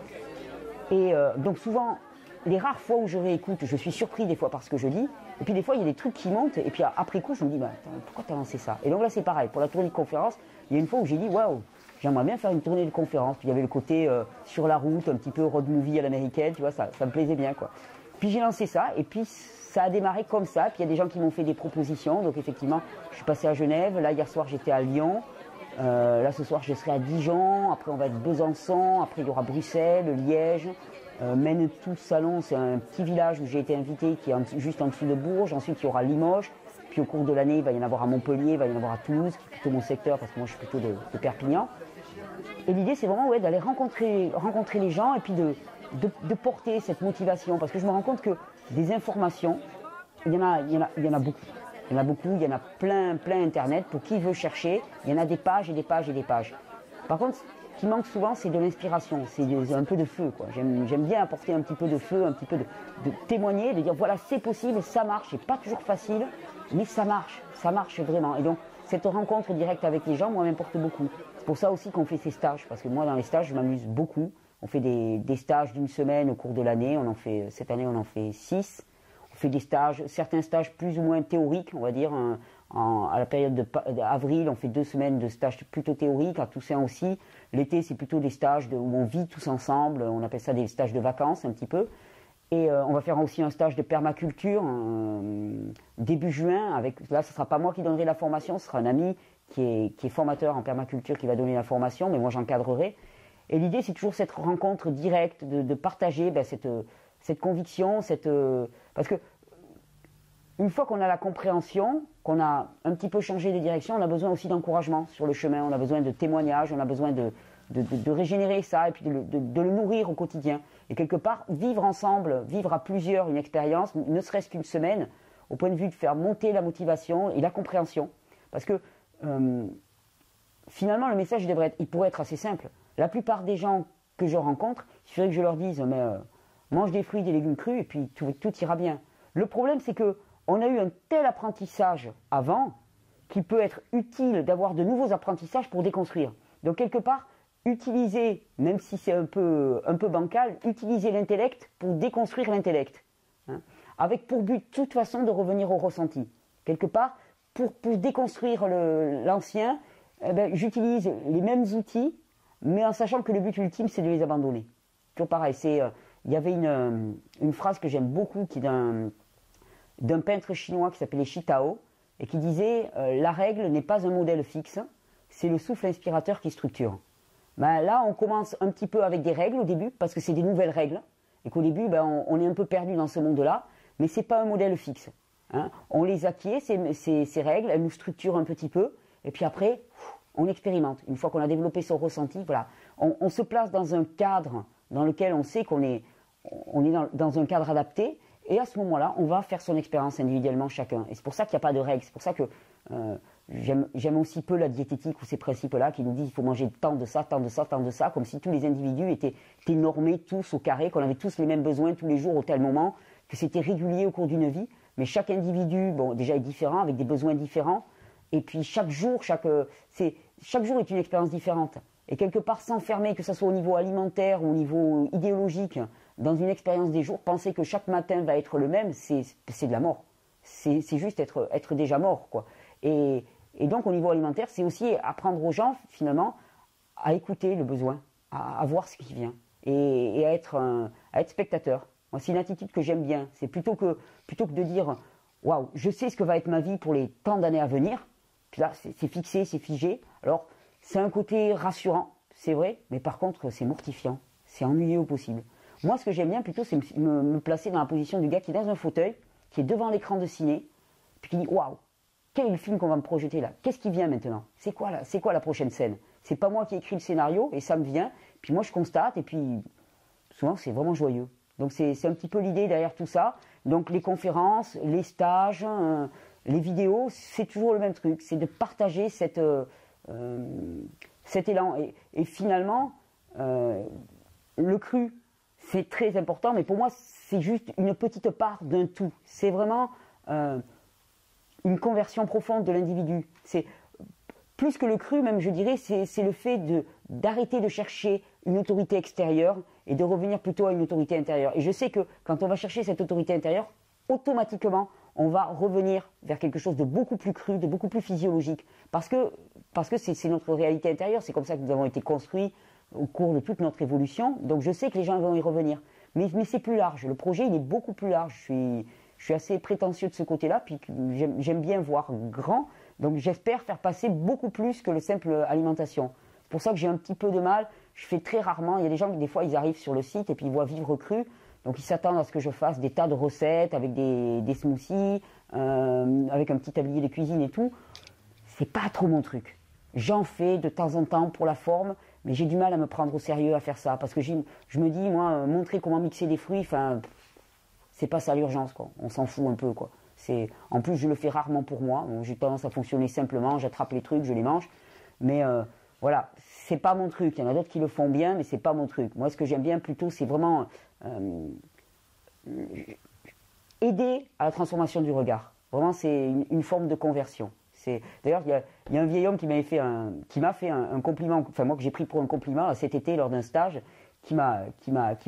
Et donc souvent, les rares fois où je réécoute, je suis surpris des fois par ce que je dis. Et puis des fois, il y a des trucs qui montent. Et puis après coup, je me dis, pourquoi tu as lancé ça? Et donc là, c'est pareil. Pour la tournée de conférence, il y a une fois où j'ai dit, waouh, j'aimerais bien faire une tournée de conférence. Puis il y avait le côté sur la route, un petit peu road movie à l'américaine, tu vois, ça me plaisait bien, quoi. Puis j'ai lancé ça. Et puis ça a démarré comme ça. Puis il y a des gens qui m'ont fait des propositions. Donc effectivement, je suis passé à Genève. Là, hier soir, j'étais à Lyon. Là, ce soir, je serai à Dijon. Après, on va être Besançon. Après, il y aura Bruxelles, Liège. Menetou-Salon, c'est un petit village où j'ai été invité qui est juste en dessous de Bourges. Ensuite, il y aura Limoges. Puis au cours de l'année, il va y en avoir à Montpellier, il va y en avoir à Toulouse, qui est plutôt mon secteur parce que moi je suis plutôt de Perpignan. Et l'idée, c'est vraiment d'aller rencontrer les gens et puis de porter cette motivation. Parce que je me rends compte que des informations, il y en a beaucoup. Il y en a beaucoup, il y en a plein Internet. Pour qui veut chercher, il y en a des pages et des pages et des pages. Par contre, ce qui manque souvent, c'est de l'inspiration, c'est un peu de feu, quoi. J'aime bien apporter un petit peu de feu, un petit peu de témoigner, de dire voilà, c'est possible, ça marche, c'est pas toujours facile, mais ça marche vraiment. Et donc, cette rencontre directe avec les gens, moi, m'importe beaucoup. C'est pour ça aussi qu'on fait ces stages, parce que moi, dans les stages, je m'amuse beaucoup. On fait des stages d'une semaine au cours de l'année, cette année, on en fait 6. On fait des stages, certains stages plus ou moins théoriques, on va dire, à la période d'avril, on fait 2 semaines de stages plutôt théoriques, à Toussaint aussi. L'été, c'est plutôt des stages où on vit tous ensemble, on appelle ça des stages de vacances un petit peu. Et on va faire aussi un stage de permaculture début juin. Là, ce ne sera pas moi qui donnerai la formation, ce sera un ami qui est formateur en permaculture qui va donner la formation, mais moi j'encadrerai. Et l'idée, c'est toujours cette rencontre directe, de partager cette conviction, parce que une fois qu'on a la compréhension, qu'on a un petit peu changé de direction, on a besoin aussi d'encouragement sur le chemin, on a besoin de témoignages, on a besoin de régénérer ça et puis de le nourrir au quotidien. Et quelque part, vivre ensemble, vivre à plusieurs une expérience, ne serait-ce qu'une semaine, au point de vue de faire monter la motivation et la compréhension. Parce que finalement, le message il pourrait être assez simple. La plupart des gens que je rencontre, il faudrait que je leur dise mais mange des fruits, des légumes crus et puis tout ira bien. Le problème, c'est que on a eu un tel apprentissage avant qu'il peut être utile d'avoir de nouveaux apprentissages pour déconstruire. Donc quelque part, utiliser, même si c'est un peu bancal, utiliser l'intellect pour déconstruire l'intellect. Hein, avec pour but, de toute façon, de revenir au ressenti. Quelque part, pour déconstruire l'ancien, j'utilise les mêmes outils, mais en sachant que le but ultime, c'est de les abandonner. Toujours pareil, il y avait une phrase que j'aime beaucoup qui est d'un peintre chinois qui s'appelait Shi Tao, et qui disait la règle n'est pas un modèle fixe, c'est le souffle inspirateur qui structure. Là, on commence un petit peu avec des règles au début, parce que c'est des nouvelles règles, et qu'au début, on est un peu perdu dans ce monde-là, mais ce n'est pas un modèle fixe. Hein. On les acquiert, ces règles, elles nous structurent un petit peu, et puis après, on expérimente. Une fois qu'on a développé son ressenti, voilà, on se place dans un cadre dans lequel on sait qu'on est dans un cadre adapté, et à ce moment-là, on va faire son expérience individuellement chacun. Et c'est pour ça qu'il n'y a pas de règles. C'est pour ça que j'aime aussi peu la diététique ou ces principes-là qui nous disent qu'il faut manger tant de ça, tant de ça, tant de ça, comme si tous les individus étaient normés tous au carré, qu'on avait tous les mêmes besoins tous les jours au tel moment, que c'était régulier au cours d'une vie. Mais chaque individu, déjà est différent, avec des besoins différents. Et puis chaque jour est une expérience différente. Et quelque part s'enfermer, que ce soit au niveau alimentaire ou au niveau idéologique, dans une expérience des jours, penser que chaque matin va être le même, c'est de la mort. C'est juste être déjà mort, quoi. Et donc au niveau alimentaire, c'est aussi apprendre aux gens, finalement, à écouter le besoin, à voir ce qui vient, et à être spectateur. Moi, c'est une attitude que j'aime bien. C'est plutôt que de dire « Waouh, je sais ce que va être ma vie pour les tant d'années à venir », puis là, c'est fixé, c'est figé. Alors, c'est un côté rassurant, c'est vrai, mais par contre, c'est mortifiant, c'est ennuyeux au possible. Moi, ce que j'aime bien plutôt, c'est me placer dans la position du gars qui est dans un fauteuil, qui est devant l'écran de ciné, puis qui dit « Waouh, quel est le film qu'on va me projeter là? Qu'est-ce qui vient maintenant? C'est quoi la prochaine scène? C'est pas moi qui ai écrit le scénario, et ça me vient, puis moi je constate, et puis souvent c'est vraiment joyeux. » Donc c'est un petit peu l'idée derrière tout ça. Donc les conférences, les stages, les vidéos, c'est toujours le même truc, c'est de partager cet élan. Et finalement, le cru, c'est très important, mais pour moi, c'est juste une petite part d'un tout. C'est vraiment une conversion profonde de l'individu. C'est plus que le cru, même je dirais, c'est le fait d'arrêter de chercher une autorité extérieure et de revenir plutôt à une autorité intérieure. Et je sais que quand on va chercher cette autorité intérieure, automatiquement, on va revenir vers quelque chose de beaucoup plus cru, de beaucoup plus physiologique. Parce que c'est notre réalité intérieure, c'est comme ça que nous avons été construits au cours de toute notre évolution. Donc je sais que les gens vont y revenir. Mais c'est plus large. Le projet, il est beaucoup plus large. Je suis assez prétentieux de ce côté-là, puis j'aime bien voir grand. Donc j'espère faire passer beaucoup plus que le simple alimentation. C'est pour ça que j'ai un petit peu de mal. Je fais très rarement. Il y a des gens qui, des fois, ils arrivent sur le site et puis ils voient Vivre Cru. Donc ils s'attendent à ce que je fasse des tas de recettes avec des smoothies, avec un petit tablier de cuisine et tout. C'est pas trop mon truc. J'en fais de temps en temps pour la forme, mais j'ai du mal à me prendre au sérieux à faire ça. Parce que je me dis, moi, montrer comment mixer des fruits, c'est pas ça l'urgence, quoi. On s'en fout un peu, quoi. En plus, je le fais rarement pour moi. Donc, j'ai tendance à fonctionner simplement. J'attrape les trucs, je les mange. Mais voilà, c'est pas mon truc. Il y en a d'autres qui le font bien, mais c'est pas mon truc. Moi, ce que j'aime bien plutôt, c'est vraiment aider à la transformation du regard. Vraiment, c'est une forme de conversion. D'ailleurs, il y a un vieil homme qui m'a fait un compliment, enfin moi que j'ai pris pour un compliment cet été lors d'un stage, qui m'a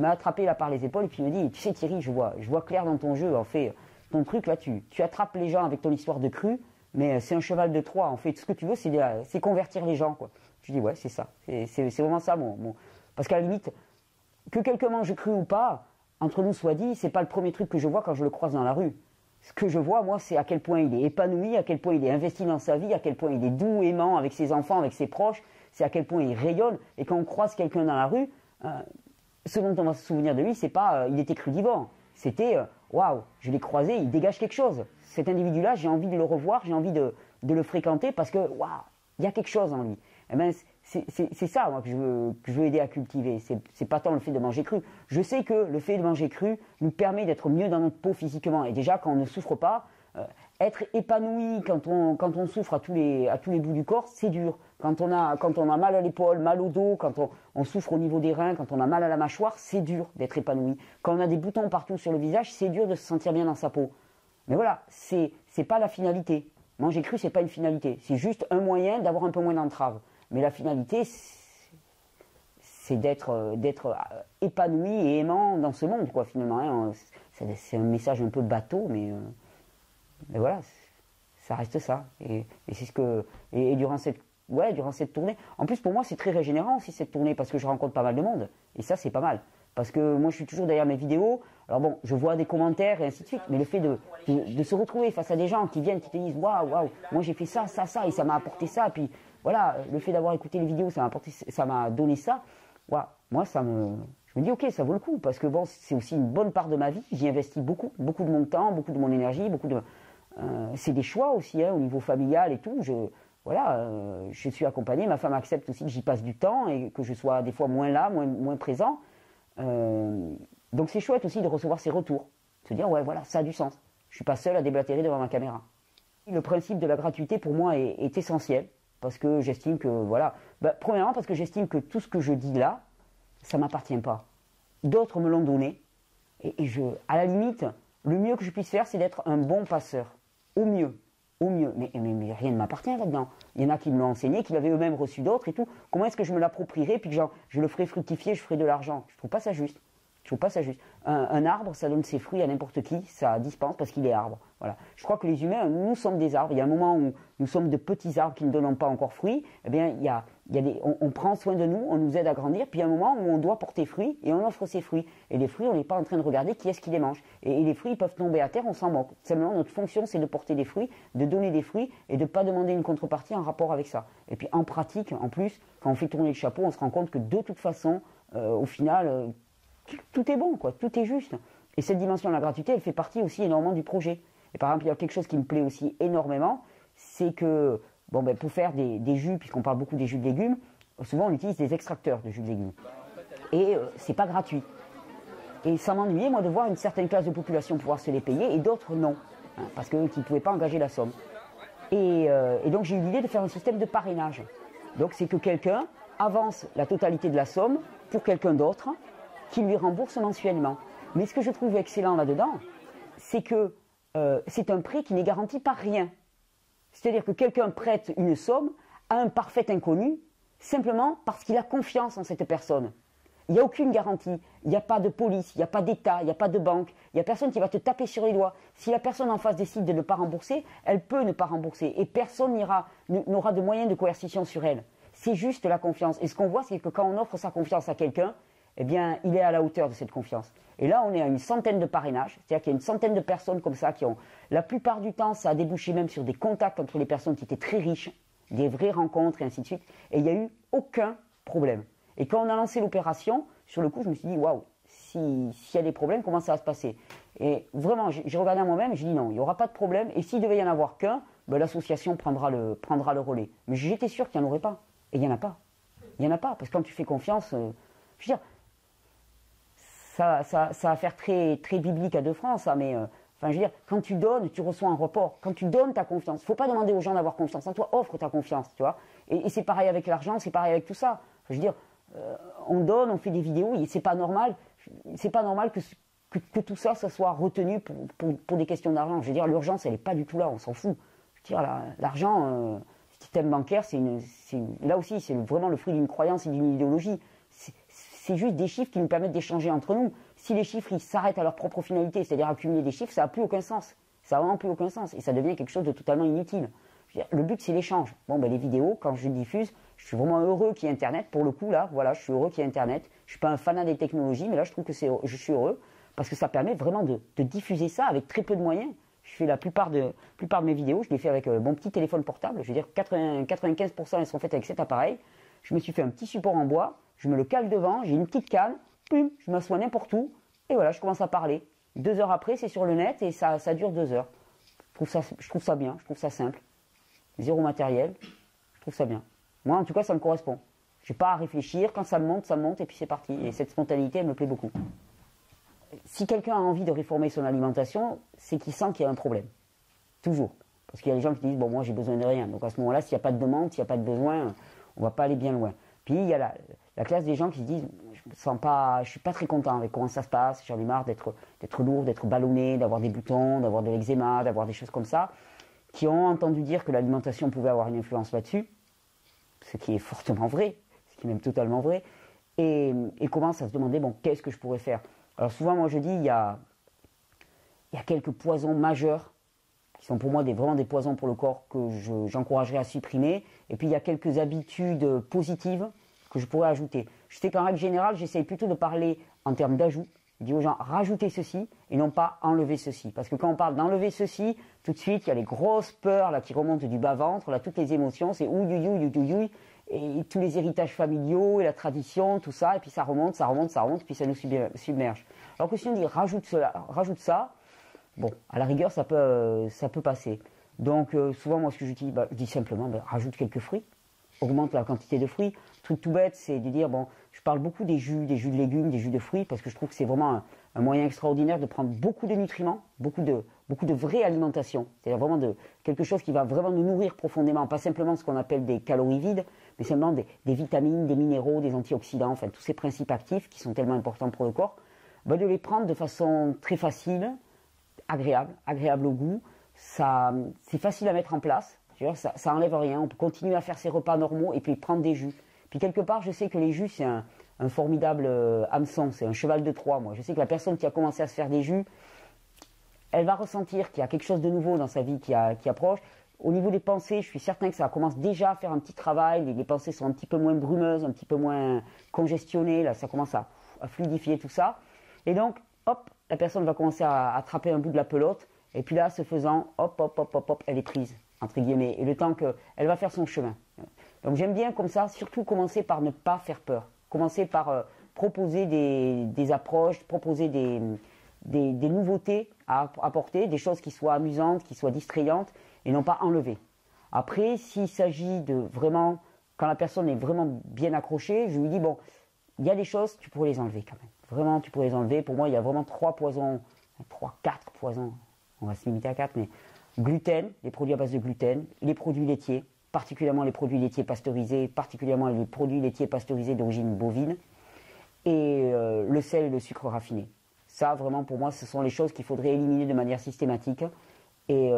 attrapé là par les épaules et puis il me dit, tu sais Thierry, je vois clair dans ton jeu, en fait, ton truc là, tu attrapes les gens avec ton histoire de crue, mais c'est un cheval de Troie, en fait, tout ce que tu veux, c'est convertir les gens, quoi. Je dis, ouais, c'est ça, c'est vraiment ça, parce qu'à la limite, que quelqu'un mange cru ou pas, entre nous soit dit, c'est pas le premier truc que je vois quand je le croise dans la rue. Ce que je vois, moi, c'est à quel point il est épanoui, à quel point il est investi dans sa vie, à quel point il est doux, aimant avec ses enfants, avec ses proches, c'est à quel point il rayonne. Et quand on croise quelqu'un dans la rue, ce dont on va se souvenir de lui, c'est pas il était crudivore. C'était waouh, je l'ai croisé, il dégage quelque chose. Cet individu-là, j'ai envie de le revoir, j'ai envie de le fréquenter parce que waouh, il y a quelque chose en lui. Eh ben, c'est ça, moi, que je veux aider à cultiver. C'est pas tant le fait de manger cru. Je sais que le fait de manger cru nous permet d'être mieux dans notre peau physiquement. Et déjà, quand on ne souffre pas, être épanoui quand on souffre à tous les bouts du corps, c'est dur. Quand on a mal à l'épaule, mal au dos, quand on souffre au niveau des reins, quand on a mal à la mâchoire, c'est dur d'être épanoui. Quand on a des boutons partout sur le visage, c'est dur de se sentir bien dans sa peau. Mais voilà, c'est pas la finalité. Manger cru, c'est pas une finalité. C'est juste un moyen d'avoir un peu moins d'entraves. Mais la finalité, c'est d'être épanoui et aimant dans ce monde, quoi, finalement. Hein. C'est un message un peu bateau, mais voilà, ça reste ça. Et c'est ce que. Et durant cette tournée. En plus, pour moi, c'est très régénérant aussi cette tournée, parce que je rencontre pas mal de monde. Et ça, c'est pas mal. Parce que moi, je suis toujours derrière mes vidéos. Alors bon, je vois des commentaires et ainsi de suite. Mais le fait de se retrouver face à des gens qui viennent, qui te disent waouh, moi j'ai fait ça, et ça m'a apporté ça. Et puis voilà, le fait d'avoir écouté les vidéos, ça m'a donné ça. Waouh, moi, je me dis ok, ça vaut le coup. Parce que bon, c'est aussi une bonne part de ma vie. J'y investis beaucoup de mon temps, beaucoup de mon énergie, c'est des choix aussi, hein, au niveau familial et tout. Je suis accompagné, ma femme accepte aussi que j'y passe du temps et que je sois des fois moins là, moins présent. Donc c'est chouette aussi de recevoir ces retours, de se dire ouais voilà, ça a du sens, je suis pas seul à déblatérer devant ma caméra. Le principe de la gratuité pour moi est essentiel, parce que j'estime que voilà, premièrement parce que j'estime que tout ce que je dis là, ça m'appartient pas. D'autres me l'ont donné, et à la limite, le mieux que je puisse faire, c'est d'être un bon passeur, au mieux. Mais rien ne m'appartient là-dedans. Il y en a qui me l'ont enseigné, qui l'avaient eux-mêmes reçu d'autres et tout. Comment est-ce que je me l'approprierais puis que je le ferai fructifier, je ferai de l'argent? Je trouve pas ça juste. Un arbre, ça donne ses fruits à n'importe qui, ça dispense parce qu'il est arbre. Voilà. Je crois que les humains, nous sommes des arbres. Il y a un moment où nous sommes de petits arbres qui ne donnent pas encore fruits. Eh bien, on prend soin de nous, on nous aide à grandir. Puis il y a un moment où on doit porter fruit et on offre ses fruits. Et les fruits, on n'est pas en train de regarder qui est-ce qui les mange. Et les fruits, ils peuvent tomber à terre, on s'en moque. Simplement, notre fonction, c'est de porter des fruits, de donner des fruits et de ne pas demander une contrepartie en rapport avec ça. Et puis en pratique, en plus, quand on fait tourner le chapeau, on se rend compte que de toute façon, au final, tout est bon, quoi, tout est juste. Et cette dimension de la gratuité, elle fait partie aussi énormément du projet. Et par exemple, il y a quelque chose qui me plaît aussi énormément, c'est que, pour faire des jus, puisqu'on parle beaucoup des jus de légumes, souvent on utilise des extracteurs de jus de légumes. Et c'est pas gratuit. Et ça m'ennuyait, moi, de voir une certaine classe de population pouvoir se les payer et d'autres non, hein, parce qu'ils ne pouvaient pas engager la somme. Et donc j'ai eu l'idée de faire un système de parrainage. Donc c'est que quelqu'un avance la totalité de la somme pour quelqu'un d'autre qui lui rembourse mensuellement. Mais ce que je trouve excellent là-dedans, c'est que c'est un prêt qui n'est garanti par rien. C'est-à-dire que quelqu'un prête une somme à un parfait inconnu, simplement parce qu'il a confiance en cette personne. Il n'y a aucune garantie, il n'y a pas de police, il n'y a pas d'État, il n'y a pas de banque, il n'y a personne qui va te taper sur les doigts. Si la personne en face décide de ne pas rembourser, elle peut ne pas rembourser et personne n'aura de moyens de coercition sur elle. C'est juste la confiance. Et ce qu'on voit, c'est que quand on offre sa confiance à quelqu'un, eh bien, il est à la hauteur de cette confiance. Et là, on est à une centaine de parrainages, c'est-à-dire qu'il y a une centaine de personnes comme ça qui ont... La plupart du temps, ça a débouché même sur des contacts entre les personnes qui étaient très riches, des vraies rencontres et ainsi de suite. Et il n'y a eu aucun problème. Et quand on a lancé l'opération, sur le coup, je me suis dit, waouh, s'il y a des problèmes, comment ça va se passer? Et vraiment, j'ai regardé à moi-même, j'ai dit non, il n'y aura pas de problème. Et s'il devait y en avoir qu'un, l'association prendra le relais. Mais j'étais sûr qu'il n'y en aurait pas. Et il n'y en a pas. Il n'y en a pas, parce que quand tu fais confiance, je veux dire, ça va faire très, très biblique à deux francs, ça, mais Enfin, je veux dire, quand tu donnes, tu reçois un report. Quand tu donnes ta confiance, il ne faut pas demander aux gens d'avoir confiance en toi, offre ta confiance, tu vois. Et c'est pareil avec l'argent, c'est pareil avec tout ça. Je veux dire, on donne, on fait des vidéos, et c'est pas normal que tout ça, ça soit retenu pour des questions d'argent. Je veux dire, l'urgence, elle n'est pas du tout là, on s'en fout. Je veux dire, l'argent, le système bancaire, là aussi, c'est vraiment le fruit d'une croyance et d'une idéologie. C'est juste des chiffres qui nous permettent d'échanger entre nous. Si les chiffres ils s'arrêtent à leur propre finalité, c'est-à-dire accumuler des chiffres, ça n'a plus aucun sens. Ça n'a vraiment plus aucun sens. Et ça devient quelque chose de totalement inutile. Je veux dire, le but, c'est l'échange. Bon, ben, les vidéos, quand je diffuse, je suis vraiment heureux qu'il y ait Internet. Pour le coup, là, voilà, je suis heureux qu'il y ait Internet. Je ne suis pas un fanat des technologies, mais là, je trouve que je suis heureux parce que ça permet vraiment de diffuser ça avec très peu de moyens. Je fais la plupart de mes vidéos, je les fais avec mon petit téléphone portable. Je veux dire, 95% elles sont faites avec cet appareil. Je me suis fait un petit support en bois, je me le cale devant, j'ai une petite canne, pum, je m'assois n'importe où, et voilà, je commence à parler. 2 heures après, c'est sur le net et ça dure 2 heures. Je trouve ça bien, je trouve ça simple. Zéro matériel, je trouve ça bien. Moi, en tout cas, ça me correspond. Je n'ai pas à réfléchir, quand ça monte, et puis c'est parti. Et cette spontanéité, elle me plaît beaucoup. Si quelqu'un a envie de réformer son alimentation, c'est qu'il sent qu'il y a un problème. Toujours. Parce qu'il y a des gens qui disent, bon, moi, j'ai besoin de rien. Donc à ce moment-là, s'il n'y a pas de demande, s'il n'y a pas de besoin, on ne va pas aller bien loin. Puis il y a la classe des gens qui se disent, je ne suis pas très content avec comment ça se passe, j'en ai marre d'être lourd, d'être ballonné, d'avoir des boutons, d'avoir de l'eczéma, d'avoir des choses comme ça, qui ont entendu dire que l'alimentation pouvait avoir une influence là-dessus, ce qui est fortement vrai, ce qui est même totalement vrai, et commencent à se demander, bon, qu'est-ce que je pourrais faire? Alors souvent, moi je dis, il y a quelques poisons majeurs, qui sont pour moi vraiment des poisons pour le corps que j'encouragerais à supprimer, et puis il y a quelques habitudes positives que je pourrais ajouter. Je sais qu'en règle générale, j'essaye plutôt de parler en termes d'ajout. Je dis aux gens, rajoutez ceci et non pas enlever ceci. Parce que quand on parle d'enlever ceci, tout de suite, il y a les grosses peurs là, qui remontent du bas-ventre, là, toutes les émotions, c'est ouïouïouïouïouï, et tous les héritages familiaux et la tradition, tout ça, et puis ça remonte, puis ça nous submerge. Alors que si on dit rajoute ça, bon, à la rigueur, ça peut passer. Donc souvent, moi, ce que je dis simplement, rajoute quelques fruits, augmente la quantité de fruits. Le truc tout bête, c'est de dire, bon, je parle beaucoup des jus de légumes, des jus de fruits, parce que je trouve que c'est vraiment un moyen extraordinaire de prendre beaucoup de nutriments, beaucoup de vraie alimentation. C'est-à-dire vraiment quelque chose qui va vraiment nous nourrir profondément, pas simplement ce qu'on appelle des calories vides, mais simplement des vitamines, des minéraux, des antioxydants, enfin tous ces principes actifs qui sont tellement importants pour le corps, de les prendre de façon très facile, agréable au goût. C'est facile à mettre en place. Ça enlève rien, on peut continuer à faire ses repas normaux et puis prendre des jus. Puis quelque part, je sais que les jus, c'est un formidable hameçon, c'est un cheval de Troie, moi. Je sais que la personne qui a commencé à se faire des jus, elle va ressentir qu'il y a quelque chose de nouveau dans sa vie qui approche. Au niveau des pensées, je suis certain que ça commence déjà à faire un petit travail, les pensées sont un petit peu moins brumeuses, un petit peu moins congestionnées, là, ça commence à fluidifier tout ça. Et donc, hop, la personne va commencer à attraper un bout de la pelote, et puis là, ce faisant, hop, elle est prise, entre guillemets, et le temps qu'elle va faire son chemin. Donc j'aime bien comme ça, surtout commencer par ne pas faire peur. Commencer par proposer des approches, proposer des nouveautés à apporter, des choses qui soient amusantes, qui soient distrayantes, et non pas enlever. Après, s'il s'agit de vraiment, quand la personne est vraiment bien accrochée, je lui dis, bon, il y a des choses, tu pourrais les enlever quand même. Vraiment, tu pourrais les enlever. Pour moi, il y a vraiment 4 poisons, on va se limiter à 4, mais gluten, les produits à base de gluten, les produits laitiers, particulièrement les produits laitiers pasteurisés, particulièrement les produits laitiers pasteurisés d'origine bovine, et le sel et le sucre raffiné. Ça, vraiment, pour moi, ce sont les choses qu'il faudrait éliminer de manière systématique, et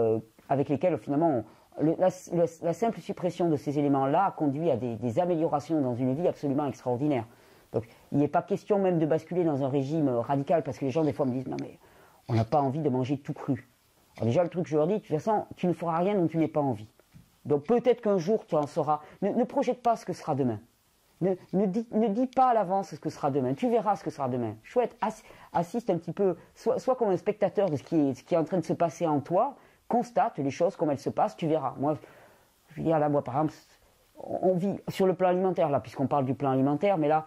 avec lesquelles, finalement, la simple suppression de ces éléments-là a conduit à des améliorations dans une vie absolument extraordinaire. Donc, il n'est pas question même de basculer dans un régime radical, parce que les gens, des fois, me disent « Non, mais on n'a pas envie de manger tout cru. » Alors déjà, le truc que je leur dis, de toute façon, tu ne feras rien dont tu n'aies pas envie. Donc peut-être qu'un jour, tu en sauras. Ne projette pas ce que sera demain. Ne dis pas à l'avance ce que sera demain. Tu verras ce que sera demain. Chouette, assiste un petit peu, sois comme un spectateur de ce qui est en train de se passer en toi, constate les choses comme elles se passent, tu verras. Moi, je veux dire, là, moi, par exemple, on vit sur le plan alimentaire, là, puisqu'on parle du plan alimentaire, mais là,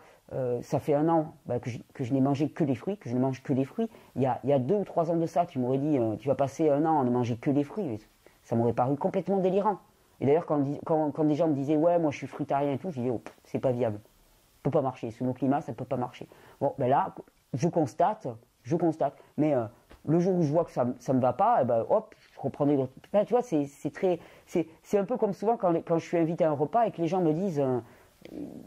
ça fait 1 an que je n'ai mangé que des fruits, que je ne mange que des fruits. Il y a 2 ou 3 ans de ça, tu m'aurais dit, tu vas passer 1 an à ne manger que des fruits. Ça m'aurait paru complètement délirant. Et d'ailleurs, quand des gens me disaient, ouais, moi je suis fruitarien et tout, je disais, oh, c'est pas viable. Ça peut pas marcher. Sous nos climats, ça peut pas marcher. Bon, ben là, je constate. Mais Le jour où je vois que ça me va pas, et ben hop, je reprends des autres. Enfin, tu vois, c'est un peu comme souvent quand je suis invité à un repas et que les gens me disent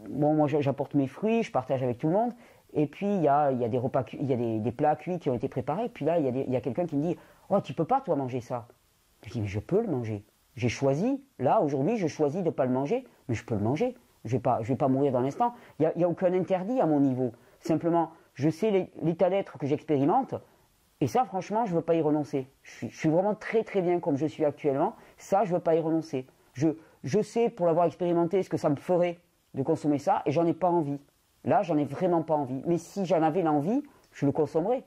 bon, moi j'apporte mes fruits, je partage avec tout le monde. Et puis il y a des repas, il y a des plats cuits qui ont été préparés. Et puis là, il y a quelqu'un qui me dit oh, tu peux pas toi manger ça. Je dis mais je peux le manger. J'ai choisi, là aujourd'hui, je choisis de ne pas le manger, mais je peux le manger. Je vais pas mourir dans l'instant. Il y a aucun interdit à mon niveau. Simplement, je sais l'état d'être que j'expérimente. Et ça, franchement, je ne veux pas y renoncer. Je suis vraiment très très bien comme je suis actuellement. Ça, je ne veux pas y renoncer. Je sais, pour l'avoir expérimenté, ce que ça me ferait de consommer ça, et j'en ai pas envie. Là, j'en ai vraiment pas envie. Mais si j'en avais l'envie, je le consommerais.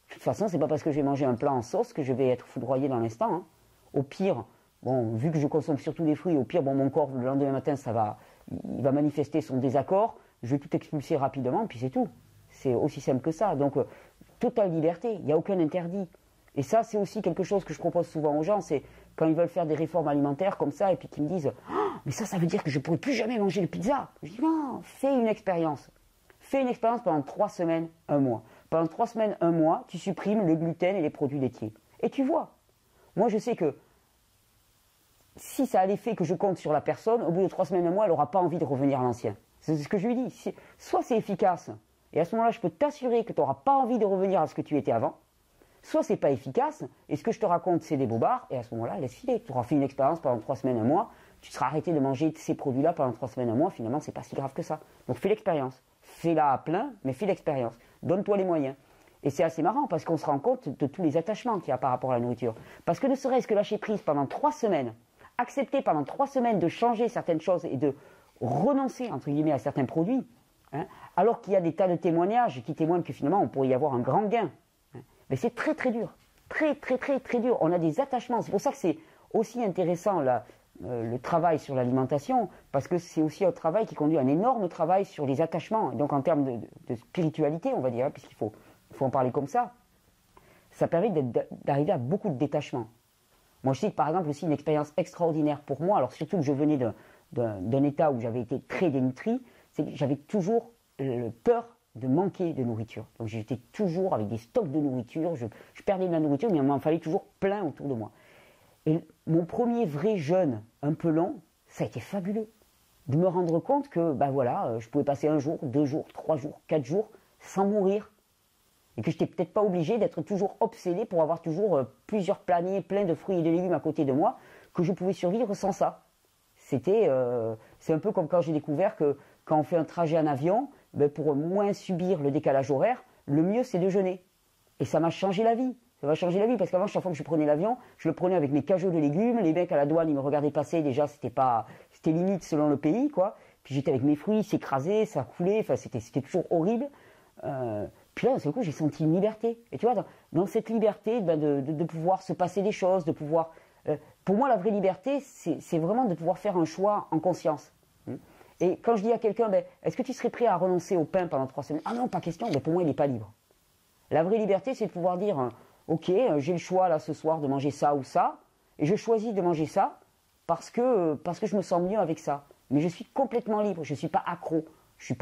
De toute façon, c'est pas parce que je vais manger un plat en sauce que je vais être foudroyé dans l'instant. Hein. Au pire, bon, vu que je consomme surtout des fruits, au pire, bon, mon corps, le lendemain matin, il va manifester son désaccord. Je vais tout expulser rapidement, puis c'est tout. C'est aussi simple que ça. Donc, totale liberté, il n'y a aucun interdit. Et ça, c'est aussi quelque chose que je propose souvent aux gens, c'est quand ils veulent faire des réformes alimentaires comme ça, et puis qu'ils me disent oh, mais ça veut dire que je ne pourrai plus jamais manger de pizza. Je dis non, fais une expérience. Fais une expérience pendant 3 semaines, 1 mois. Pendant 3 semaines, 1 mois, tu supprimes le gluten et les produits laitiers. Et tu vois. Moi, je sais que si ça a l'effet que je compte sur la personne, au bout de 3 semaines, 1 mois, elle n'aura pas envie de revenir à l'ancien. C'est ce que je lui dis. Soit c'est efficace, et à ce moment-là, je peux t'assurer que tu n'auras pas envie de revenir à ce que tu étais avant. Soit c'est pas efficace, et ce que je te raconte, c'est des bobards, et à ce moment-là, laisse filer. Tu auras fait une expérience pendant 3 semaines, 1 mois, tu seras arrêté de manger ces produits-là pendant 3 semaines, 1 mois, finalement, c'est pas si grave que ça. Donc fais l'expérience. Fais-la à plein, mais fais l'expérience. Donne-toi les moyens. Et c'est assez marrant, parce qu'on se rend compte de tous les attachements qu'il y a par rapport à la nourriture. Parce que ne serait-ce que lâcher prise pendant 3 semaines, accepter pendant 3 semaines de changer certaines choses et de renoncer, entre guillemets, à certains produits, hein, alors qu'il y a des tas de témoignages qui témoignent que finalement on pourrait y avoir un grand gain. Mais c'est très très dur. Très très très très dur. On a des attachements. C'est pour ça que c'est aussi intéressant le travail sur l'alimentation, parce que c'est aussi un travail qui conduit à un énorme travail sur les attachements. Donc en termes de spiritualité, on va dire, puisqu'il faut en parler comme ça, ça permet d'arriver à beaucoup de détachement. Moi je sais que par exemple aussi une expérience extraordinaire pour moi, alors surtout que je venais d'un état où j'avais été très dénutri, c'est que j'avais toujours peur de manquer de nourriture. Donc j'étais toujours avec des stocks de nourriture, je perdais de la nourriture, mais il m'en fallait toujours plein autour de moi. Et mon premier vrai jeûne un peu long, ça a été fabuleux. De me rendre compte que, ben voilà, je pouvais passer 1 jour, 2 jours, 3 jours, 4 jours, sans mourir. Et que je n'étais peut-être pas obligé d'être toujours obsédé pour avoir toujours plusieurs paniers pleins de fruits et de légumes à côté de moi, que je pouvais survivre sans ça. C'est un peu comme quand j'ai découvert que quand on fait un trajet en avion, ben pour moins subir le décalage horaire, le mieux c'est de jeûner. Et ça m'a changé la vie. Ça m'a changé la vie parce qu'avant, chaque fois que je prenais l'avion, je le prenais avec mes cajots de légumes. Les mecs à la douane, ils me regardaient passer. Déjà, c'était limite selon le pays, quoi. Puis j'étais avec mes fruits, s'écraser, ça coulait. Enfin, c'était toujours horrible. Puis là, d'un seul coup, j'ai senti une liberté. Et tu vois, dans cette liberté, ben, de pouvoir se passer des choses, de pouvoir. Pour moi, la vraie liberté, c'est vraiment de pouvoir faire un choix en conscience. Et quand je dis à quelqu'un, ben, est-ce que tu serais prêt à renoncer au pain pendant 3 semaines? Ah non, pas question, mais pour moi, il n'est pas libre. La vraie liberté, c'est de pouvoir dire, ok, j'ai le choix là ce soir de manger ça ou ça, et je choisis de manger ça parce que je me sens mieux avec ça. Mais je suis complètement libre, je ne suis pas accro. Je suis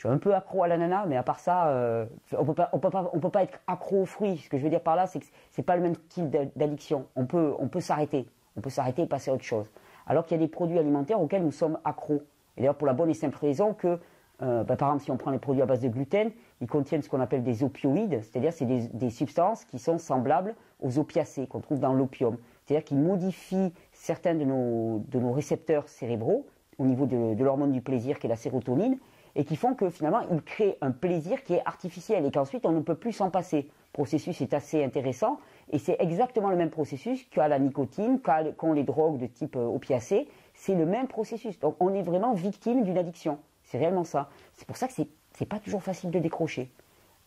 un peu accro à l'ananas, mais à part ça, on peut pas être accro aux fruits. Ce que je veux dire par là, c'est que c'est pas le même type d'addiction. On peut s'arrêter. On peut s'arrêter et passer à autre chose. Alors qu'il y a des produits alimentaires auxquels nous sommes accros. Et d'ailleurs, pour la bonne et simple raison que, par exemple, si on prend les produits à base de gluten, ils contiennent ce qu'on appelle des opioïdes, c'est-à-dire c'est des substances qui sont semblables aux opiacés qu'on trouve dans l'opium. C'est-à-dire qu'ils modifient certains de nos récepteurs cérébraux au niveau de l'hormone du plaisir qui est la sérotonine, et qui font que finalement, ils créent un plaisir qui est artificiel et qu'ensuite on ne peut plus s'en passer. Le processus est assez intéressant et c'est exactement le même processus qu'a la nicotine, qu'ont les drogues de type opiacé. C'est le même processus. Donc on est vraiment victime d'une addiction. C'est réellement ça. C'est pour ça que c'est pas toujours facile de décrocher.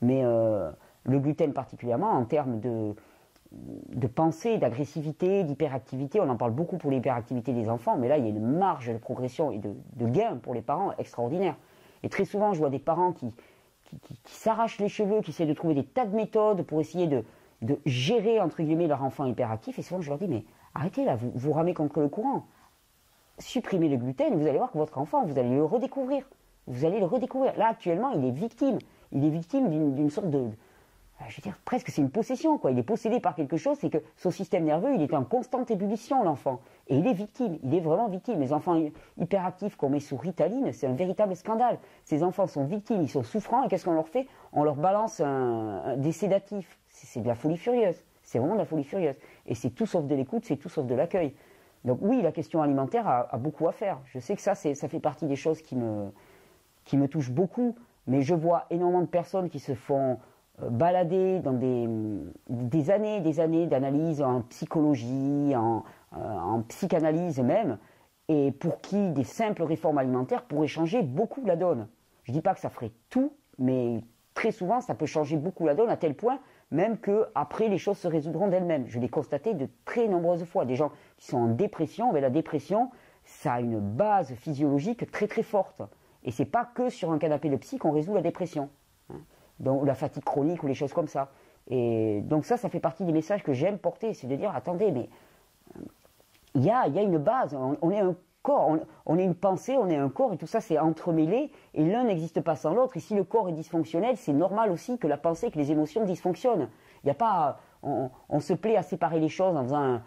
Mais le gluten particulièrement, en termes de pensée, d'agressivité, d'hyperactivité, on en parle beaucoup pour l'hyperactivité des enfants, mais là il y a une marge de progression et de gain pour les parents extraordinaire. Et très souvent, je vois des parents qui s'arrachent les cheveux, qui essaient de trouver des tas de méthodes pour essayer de gérer, entre guillemets, leur enfant hyperactif. Et souvent, je leur dis, mais arrêtez là, vous ramez contre le courant. Supprimez le gluten, vous allez voir que votre enfant, vous allez le redécouvrir. Vous allez le redécouvrir. Là, actuellement, il est victime. Il est victime d'une sorte je veux dire, presque c'est une possession, quoi. Il est possédé par quelque chose, c'est que son système nerveux, il est en constante ébullition, l'enfant. Et il est victime, il est vraiment victime. Les enfants hyperactifs qu'on met sous Ritaline, c'est un véritable scandale. Ces enfants sont victimes, ils sont souffrants, et qu'est-ce qu'on leur fait? On leur balance des sédatifs. C'est de la folie furieuse. C'est vraiment de la folie furieuse. Et c'est tout sauf de l'écoute, c'est tout sauf de l'accueil. Donc oui, la question alimentaire a beaucoup à faire. Je sais que ça fait partie des choses qui me touchent beaucoup, mais je vois énormément de personnes qui se font balader dans des années d'analyse en psychologie, en psychanalyse même, et pour qui des simples réformes alimentaires pourraient changer beaucoup la donne. Je ne dis pas que ça ferait tout, mais très souvent ça peut changer beaucoup la donne à tel point même qu'après les choses se résoudront d'elles-mêmes. Je l'ai constaté de très nombreuses fois. Des gens qui sont en dépression, mais la dépression, ça a une base physiologique très très forte. Et c'est pas que sur un canapé de psy qu'on résout la dépression. Donc la fatigue chronique ou les choses comme ça. Et donc ça fait partie des messages que j'aime porter. C'est de dire, attendez, mais il y a une base. On est un corps, on est une pensée, on est un corps, et tout ça c'est entremêlé, et l'un n'existe pas sans l'autre. Et si le corps est dysfonctionnel, c'est normal aussi que la pensée, que les émotions dysfonctionnent. Il n'y a pas, on se plaît à séparer les choses en faisant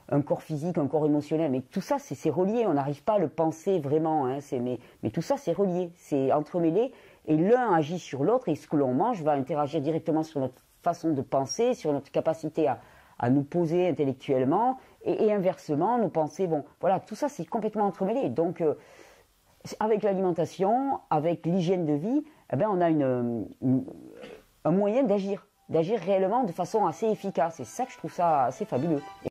un corps physique, un corps émotionnel, mais tout ça c'est relié, on n'arrive pas à le penser vraiment, hein, mais tout ça c'est relié, c'est entremêlé, et l'un agit sur l'autre, et ce que l'on mange va interagir directement sur notre façon de penser, sur notre capacité à nous poser intellectuellement, et inversement, nos pensées, bon, voilà, tout ça c'est complètement entremêlé. Donc, avec l'alimentation, avec l'hygiène de vie, eh ben, on a un moyen d'agir réellement de façon assez efficace. Et c'est ça que je trouve ça assez fabuleux.